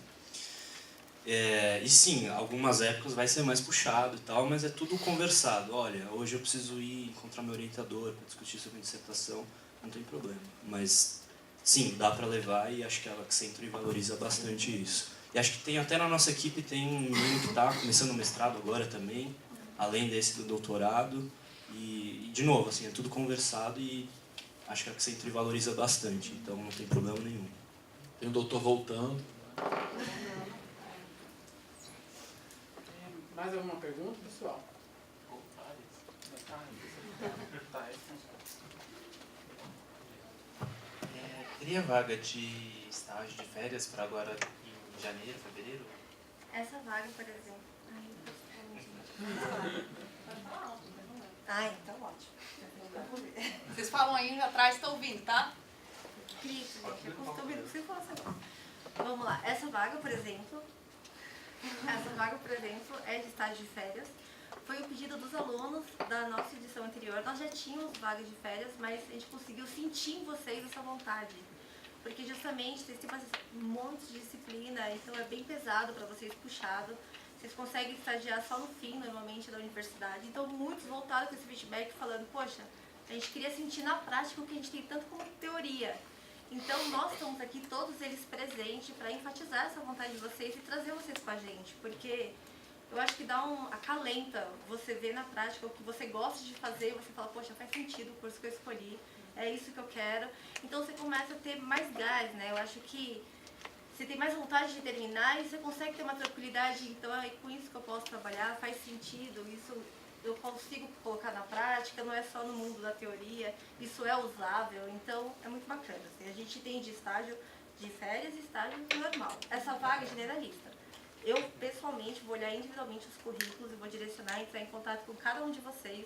N: E sim, algumas épocas vai ser mais puxado e tal, mas é tudo conversado. Olha, hoje eu preciso ir encontrar meu orientador para discutir sobre a dissertação, não tem problema. Mas sim, dá para levar e acho que a Accenture valoriza bastante isso. E acho que tem até na nossa equipe, tem um menino que está começando o mestrado agora também, além desse do doutorado. E de novo, assim, é tudo conversado e acho que a Accenture valoriza bastante, então não tem problema nenhum.
J: Tem um doutor voltando.
O: Mais alguma pergunta, pessoal?
Q: Teria vaga de estágio de férias para agora em janeiro, fevereiro?
P: Essa vaga, por exemplo... Ai, então ótimo.
B: Vocês falam aí atrás, estão ouvindo, tá?
P: Isso, gente, eu estou ouvindo o que você fala agora. Vamos lá, essa vaga, por exemplo, é de estágio de férias. Foi o pedido dos alunos da nossa edição anterior. Nós já tínhamos vagas de férias, mas a gente conseguiu sentir em vocês essa vontade. Porque justamente vocês têm um monte de disciplina, então é bem pesado para vocês, puxado. Vocês conseguem estagiar só no fim, normalmente, da universidade. Então muitos voltaram com esse feedback falando, poxa, a gente queria sentir na prática o que a gente tem tanto como teoria. Então nós estamos aqui, todos eles presentes, para enfatizar essa vontade de vocês e trazer vocês com a gente. Porque eu acho que acalenta você ver na prática o que você gosta de fazer, você fala, poxa, faz sentido o curso que eu escolhi, é isso que eu quero. Então você começa a ter mais gás, né? Eu acho que você tem mais vontade de terminar e você consegue ter uma tranquilidade, então é com isso que eu posso trabalhar, faz sentido, isso eu consigo colocar na prática, não é só no mundo da teoria, isso é usável, então é muito bacana. Assim, a gente tem de estágio de férias e estágio normal. Essa vaga é generalista. Eu, pessoalmente, vou olhar individualmente os currículos e vou direcionar, entrar em contato com cada um de vocês.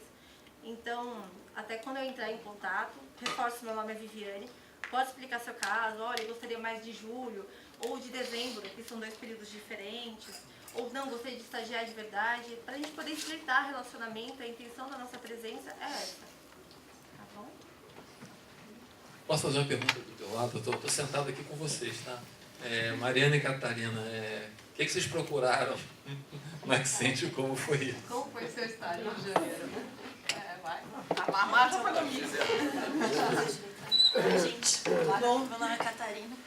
P: Então, até quando eu entrar em contato, reforço, meu nome é Viviane, pode explicar seu caso, olha, eu gostaria mais de julho ou de dezembro, que são 2 períodos diferentes, ou não, gostaria de estagiar de verdade, para a gente poder estreitar relacionamento, a intenção da nossa presença é essa. Tá bom?
J: Posso fazer uma pergunta do teu lado? Eu estou sentado aqui com vocês, tá? Mariana e Catarina, o que vocês procuraram no Accenture, como foi isso?
B: Como foi seu estágio em janeiro? Vai. A Marta foi comigo.
R: Oi, gente. Bom, meu nome é Catarina.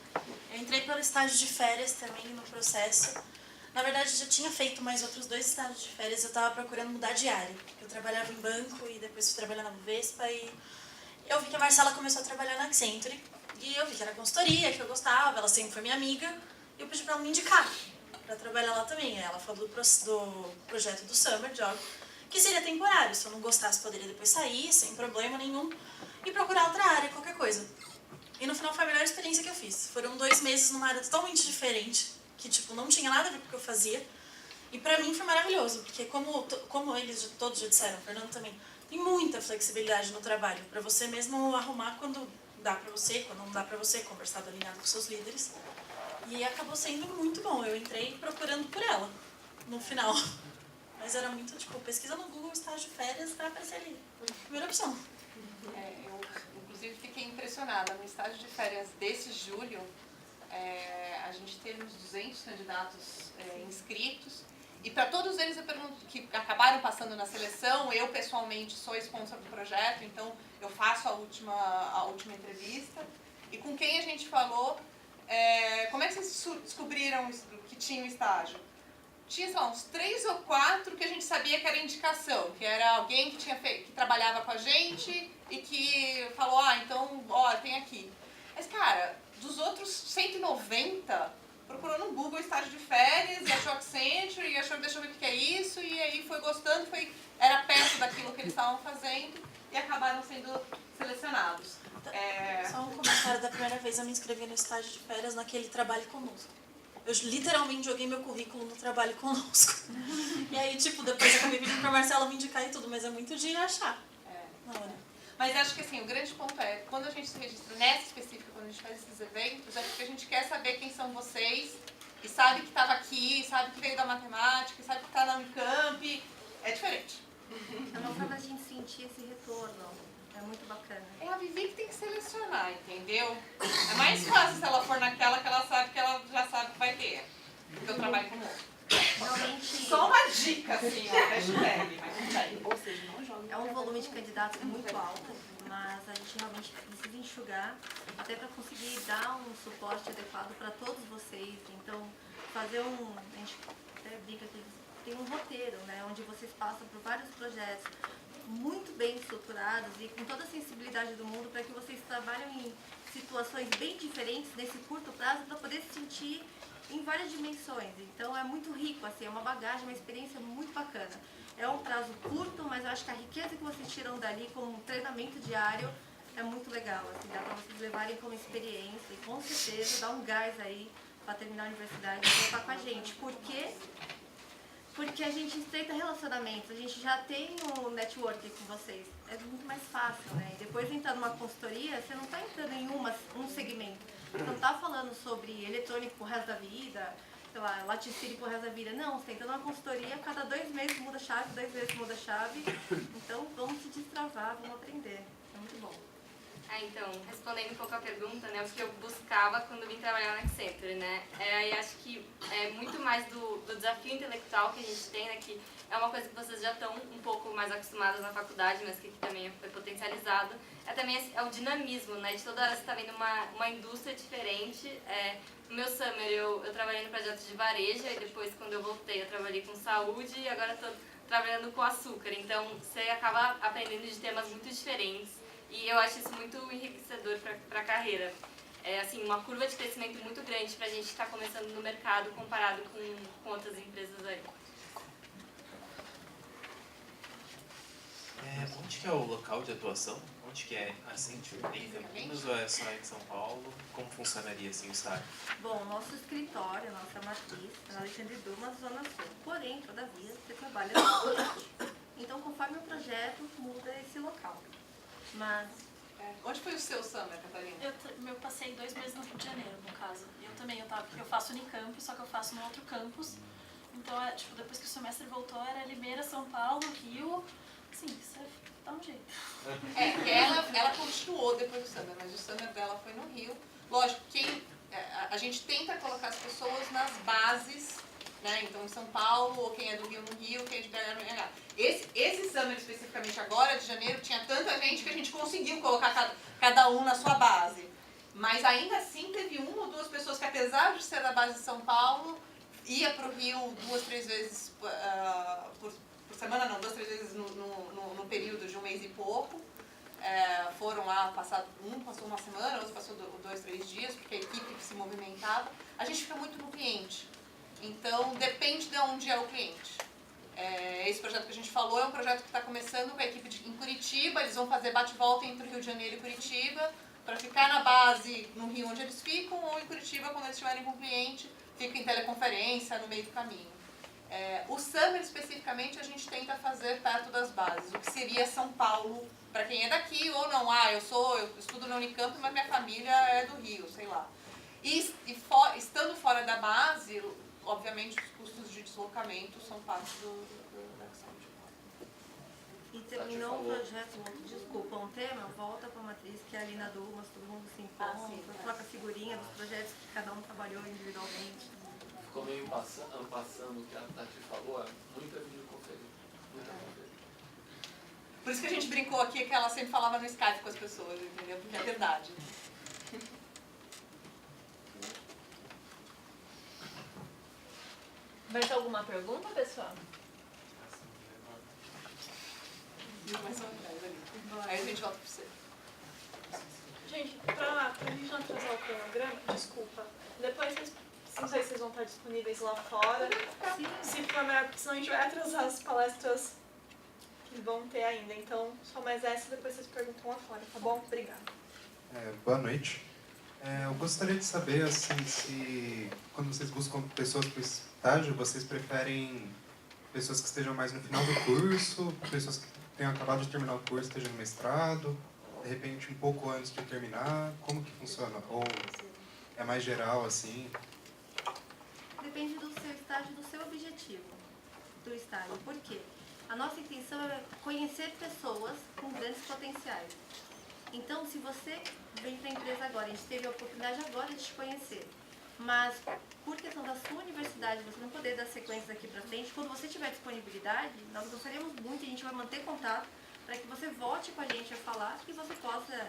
R: Eu entrei pelo estágio de férias também no processo. Na verdade, eu já tinha feito mais outros 2 estágios de férias. Eu estava procurando mudar de área. Eu trabalhava em banco e depois fui trabalhar na Bovespa. E eu vi que a Marcela começou a trabalhar na Accenture. E eu vi que era consultoria, que eu gostava. Ela sempre foi minha amiga. E eu pedi para ela me indicar para trabalhar lá também. Ela falou do projeto do Summer Job, que seria temporário. Se eu não gostasse, poderia depois sair, sem problema nenhum. E procurar outra área, qualquer coisa. E no final foi a melhor experiência que eu fiz. Foram 2 meses numa área totalmente diferente, que tipo, não tinha nada a ver com o que eu fazia. E pra mim foi maravilhoso, porque como eles todos já disseram, o Fernando também, tem muita flexibilidade no trabalho, pra você mesmo arrumar quando dá pra você, quando não dá pra você, conversado alinhado com seus líderes. E acabou sendo muito bom. Eu entrei procurando por ela, no final. Mas era muito, tipo, pesquisa no Google, estágio de férias, pra aparecer ali. Foi a primeira opção.
B: Eu, inclusive, fiquei impressionada. No estágio de férias desse julho, a gente teve uns 200 candidatos inscritos. E para todos eles, eu pergunto, que acabaram passando na seleção, eu pessoalmente sou sponsor do projeto, então eu faço a última entrevista. E com quem a gente falou, como é que vocês descobriram que tinha um estágio? Tinha, sei lá, uns 3 ou 4 que a gente sabia que era indicação, que era alguém que trabalhava com a gente e que falou, então, tem aqui. Mas, cara, dos outros 190, procurou no Google estágio de férias e achou Accenture e achou, deixa eu ver o que é isso, e aí foi gostando, era perto daquilo que eles estavam fazendo e acabaram sendo selecionados.
R: Só um comentário da primeira vez eu me inscrevi no estágio de férias naquele Trabalho Conosco. Eu literalmente joguei meu currículo no Trabalho Conosco. E aí, tipo, depois eu acabei pedindo pra Marcela me indicar e tudo, mas é muito de achar. Na hora.
B: Mas acho que assim, o grande ponto é, quando a gente se registra nessa específica, quando a gente faz esses eventos, é porque a gente quer saber quem são vocês e sabe que estava aqui, sabe que veio da matemática, sabe que está na Unicamp. É diferente.
P: É uma forma de a gente sentir esse retorno. É muito bacana.
B: É a Vivi que tem que selecionar, entendeu? É mais fácil se ela for naquela que ela sabe que ela já sabe que vai ter. Porque eu trabalho com outro.
P: Realmente.
B: Só uma dica, assim, hashtag.
P: Ou seja, não joga. É um volume de candidatos muito alto, mas a gente realmente precisa enxugar até para conseguir dar um suporte adequado para todos vocês. Então, fazer a gente até brinca que tem um roteiro, né, onde vocês passam por vários projetos muito bem estruturados e com toda a sensibilidade do mundo para que vocês trabalhem em situações bem diferentes nesse curto prazo para poder se sentir em várias dimensões. Então é muito rico, assim, é uma bagagem, uma experiência muito bacana. É um prazo curto, mas eu acho que a riqueza que vocês tiram dali como um treinamento diário é muito legal, assim, dá para vocês levarem como experiência e com certeza dá um gás aí para terminar a universidade e voltar com a gente. Por quê? Porque a gente estreita relacionamentos, a gente já tem um networking com vocês, é muito mais fácil, né? E depois entrar numa consultoria, você não está entrando em um segmento, você não está falando sobre eletrônico pro resto da vida, sei lá, laticínio pro resto da vida, não, você está entrando numa consultoria, cada 2 meses muda a chave, 2 meses muda a chave, então vamos se destravar, vamos aprender, é muito bom.
K: Então, respondendo um pouco a pergunta, né, o que eu buscava quando vim trabalhar na Accenture, né, e acho que é muito mais do desafio intelectual que a gente tem, né, que é uma coisa que vocês já estão um pouco mais acostumados na faculdade, mas que aqui também foi potencializado, é também o dinamismo, né, de toda hora você está vendo uma indústria diferente. No meu summer eu trabalhei no projeto de varejo, e depois quando eu voltei eu trabalhei com saúde e agora estou trabalhando com açúcar, então você acaba aprendendo de temas muito diferentes. E eu acho isso muito enriquecedor para a carreira. É assim, uma curva de crescimento muito grande para a gente que está começando no mercado comparado com outras empresas aí.
Q: Onde que é o local de atuação? Onde que é a Accenture? Em Campinas ou é só em São Paulo? Como funcionaria assim o estágio?
P: Bom, nosso escritório, nossa matriz, é na Alexandre Dumas, Zona Sul. Porém, todavia, você trabalha no projeto. Então, conforme o projeto, muda esse local. Mas...
B: Onde foi o seu summer, Catarina?
R: Eu passei 2 meses no Rio de Janeiro, no caso. Eu faço Unicamp, só que eu faço no outro campus. Então, depois que o semestre voltou, era Limeira, São Paulo, Rio. Assim, você dá um jeito.
B: Ela continuou depois do summer, mas o summer dela foi no Rio. Lógico, a gente tenta colocar as pessoas nas bases, né? Então, em São Paulo, ou quem é do Rio no Rio, quem é de BH no BH. Esse summer, especificamente agora, de janeiro, tinha tanta gente que a gente conseguiu colocar cada um na sua base. Mas ainda assim, teve 1 ou 2 pessoas que, apesar de ser da base de São Paulo, ia para o Rio 2, 3 vezes por semana, não, 2, 3 vezes no período de 1 mês e pouco. Foram lá, um passou uma semana, outro passou 2, 3 dias, porque a equipe que se movimentava. A gente fica muito no cliente. Então, depende de onde é o cliente. Esse projeto que a gente falou é um projeto que está começando com a equipe em Curitiba. Eles vão fazer bate-volta entre Rio de Janeiro e Curitiba para ficar na base no Rio onde eles ficam, ou em Curitiba quando eles estiverem com o cliente, fica em teleconferência no meio do caminho. O summer, especificamente, a gente tenta fazer perto das bases, o que seria São Paulo, para quem é daqui, ou não, eu estudo na Unicamp, mas minha família é do Rio, sei lá. Estando fora da base, obviamente os custos de deslocamento são parte da Accenture.
P: E terminou o projeto, desculpa, um tema, volta para a matriz, que é ali na Dumas, todo mundo se encontra, troca figurinha dos projetos que cada um trabalhou individualmente.
J: Ficou meio passando o que a Tati falou, muita videoconferência.
B: Por isso que a gente brincou aqui que ela sempre falava no Skype com as pessoas, entendeu? Porque é verdade.
A: Mais alguma pergunta, pessoal?
B: Aí a gente volta para você.
S: Gente, pra gente não atrasar o cronograma, desculpa. Depois, não sei se vocês vão estar disponíveis lá fora. Se for melhor, porque senão a gente vai atrasar as palestras que vão ter ainda. Então, só mais essa, depois vocês perguntam lá fora, tá bom? Obrigada.
T: Boa noite. Eu gostaria de saber, assim, se quando vocês buscam pessoas para o estágio, vocês preferem pessoas que estejam mais no final do curso, pessoas que tenham acabado de terminar o curso, estejam no mestrado, de repente um pouco antes de terminar, como que funciona? Ou é mais geral, assim?
P: Depende do seu estágio, do seu objetivo do estágio. Por quê? A nossa intenção é conhecer pessoas com grandes potenciais. Então, se você vem para a empresa agora, a gente teve a oportunidade agora de te conhecer, mas por questão da sua universidade, você não poder dar sequências aqui para frente, quando você tiver disponibilidade, nós gostaríamos muito, e a gente vai manter contato para que você volte com a gente a falar e você possa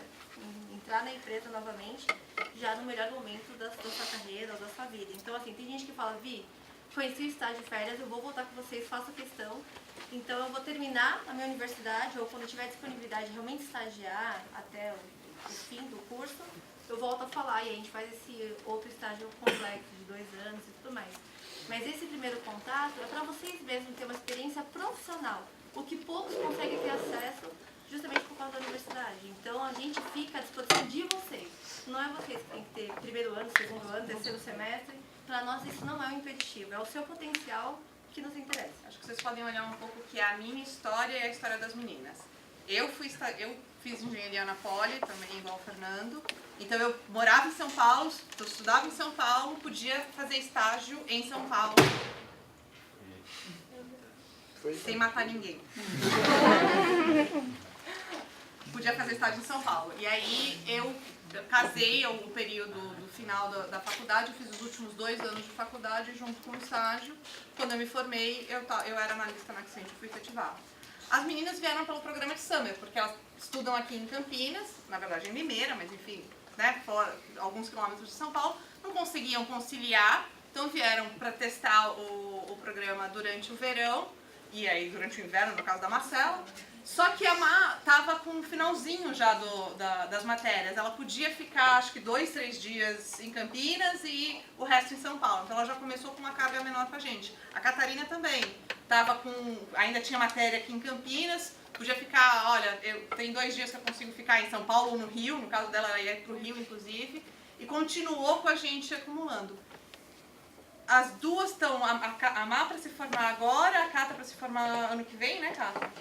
P: entrar na empresa novamente já no melhor momento da sua carreira ou da sua vida. Então, assim, tem gente que fala, Vi, conheci o estágio de férias, eu vou voltar com vocês, faço questão. Então, eu vou terminar a minha universidade, ou quando eu tiver disponibilidade de realmente estagiar até o fim do curso, eu volto a falar e a gente faz esse outro estágio complexo de 2 anos e tudo mais. Mas esse primeiro contato é para vocês mesmos terem uma experiência profissional, o que poucos conseguem ter acesso justamente por causa da universidade. Então, a gente fica à disposição de vocês. Não é vocês que tem que ter primeiro ano, segundo ano, terceiro semestre. Para nós, isso não é um impeditivo, é o seu potencial que nos interessa.
B: Acho que vocês podem olhar um pouco que é a minha história e a história das meninas. Eu fiz engenharia na Poli, também igual o Fernando. Então eu morava em São Paulo, eu estudava em São Paulo, podia fazer estágio em São Paulo. Sem matar ninguém. Podia fazer estágio em São Paulo. E aí eu casei o período do final da faculdade, eu fiz os últimos 2 anos de faculdade junto com o estágio. Quando eu me formei, eu era analista na Accenture, fui efetivada. As meninas vieram pelo programa de Summer, porque elas estudam aqui em Campinas, na verdade em Limeira, mas enfim, né, fora alguns quilômetros de São Paulo, não conseguiam conciliar, então vieram para testar o programa durante o verão, e aí durante o inverno, no caso da Marcela. Só que a Má estava com o finalzinho já das matérias. Ela podia ficar, acho que 2, 3 dias em Campinas e o resto em São Paulo. Então ela já começou com uma carga menor com a gente. A Catarina também. Ainda tinha matéria aqui em Campinas. Podia ficar, olha, tem 2 dias que eu consigo ficar em São Paulo ou no Rio. No caso dela, ela ia para o Rio, inclusive. E continuou com a gente acumulando. As duas estão, a Má para se formar agora, a Cata para se formar ano que vem, né, Cata?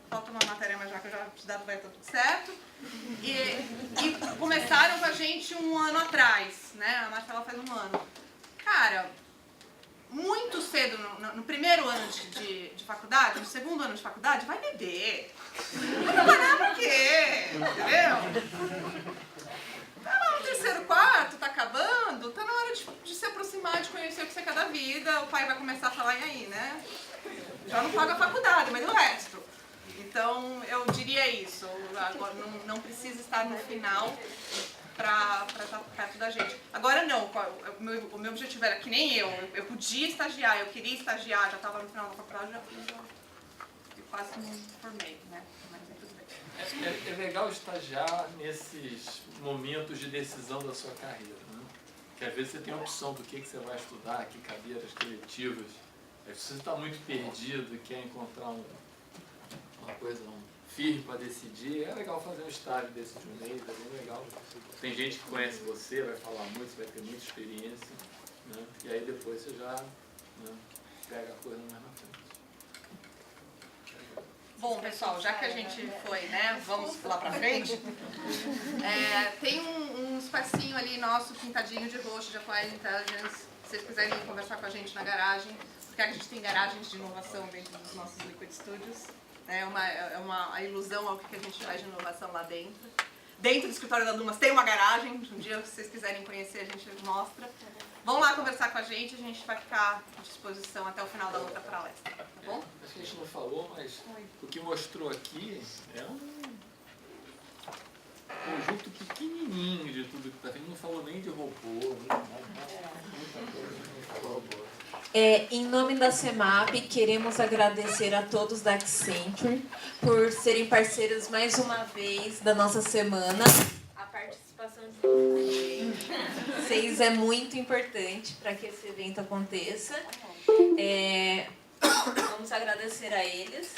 B: Falta uma matéria, mas já que eu já te dado vai estar tudo certo. E começaram com a gente 1 ano atrás, né? A Marcela faz 1 ano. Cara, muito cedo, no primeiro ano de faculdade, no segundo ano de faculdade, vai beber. Vai trabalhar pra quê? Entendeu? Tá lá no terceiro, quarto, tá acabando, tá na hora de se aproximar, de conhecer o que você quer da vida. O pai vai começar a falar, e aí, né? Já não paga a faculdade, mas o resto. Então, eu diria isso. Agora, não precisa estar no final para estar perto da gente. Agora, não. O meu objetivo era que nem eu podia estagiar, eu queria estagiar, já estava no final da faculdade, já fiz, e quase me formei, né? Mas tudo bem.
J: É legal estagiar nesses momentos de decisão da sua carreira, né? Que às vezes você tem a opção do que você vai estudar, que cadeiras coletivas. Se você está muito perdido e quer encontrar uma coisa firme para decidir, é legal fazer um estágio desse de 1 mês, é bem legal. Tem gente que conhece você, vai falar muito, você vai ter muita experiência, né? E aí depois você já, né, pega a coisa mais na frente.
B: Bom, pessoal, já que a gente foi, né, vamos lá pra frente, tem um espacinho ali nosso pintadinho de roxo de Acquired Intelligence, se vocês quiserem conversar com a gente na garagem, porque a gente tem garagens de inovação dentro dos nossos Liquid Studios. É uma ilusão ao que a gente faz de inovação lá dentro. Dentro do escritório da Dumas tem uma garagem, um dia se vocês quiserem conhecer a gente mostra. Vão lá conversar com a gente vai ficar à disposição até o final da outra palestra, tá bom?
J: Acho que a gente não falou, mas o que mostrou aqui é um conjunto pequenininho de tudo que está vendo. Não falou nem de robô, muita coisa, não falou robô.
A: Em nome da CEMAP, queremos agradecer a todos da Accenture por serem parceiros mais uma vez da nossa semana. A participação de vocês é muito importante para que esse evento aconteça. Vamos agradecer a eles.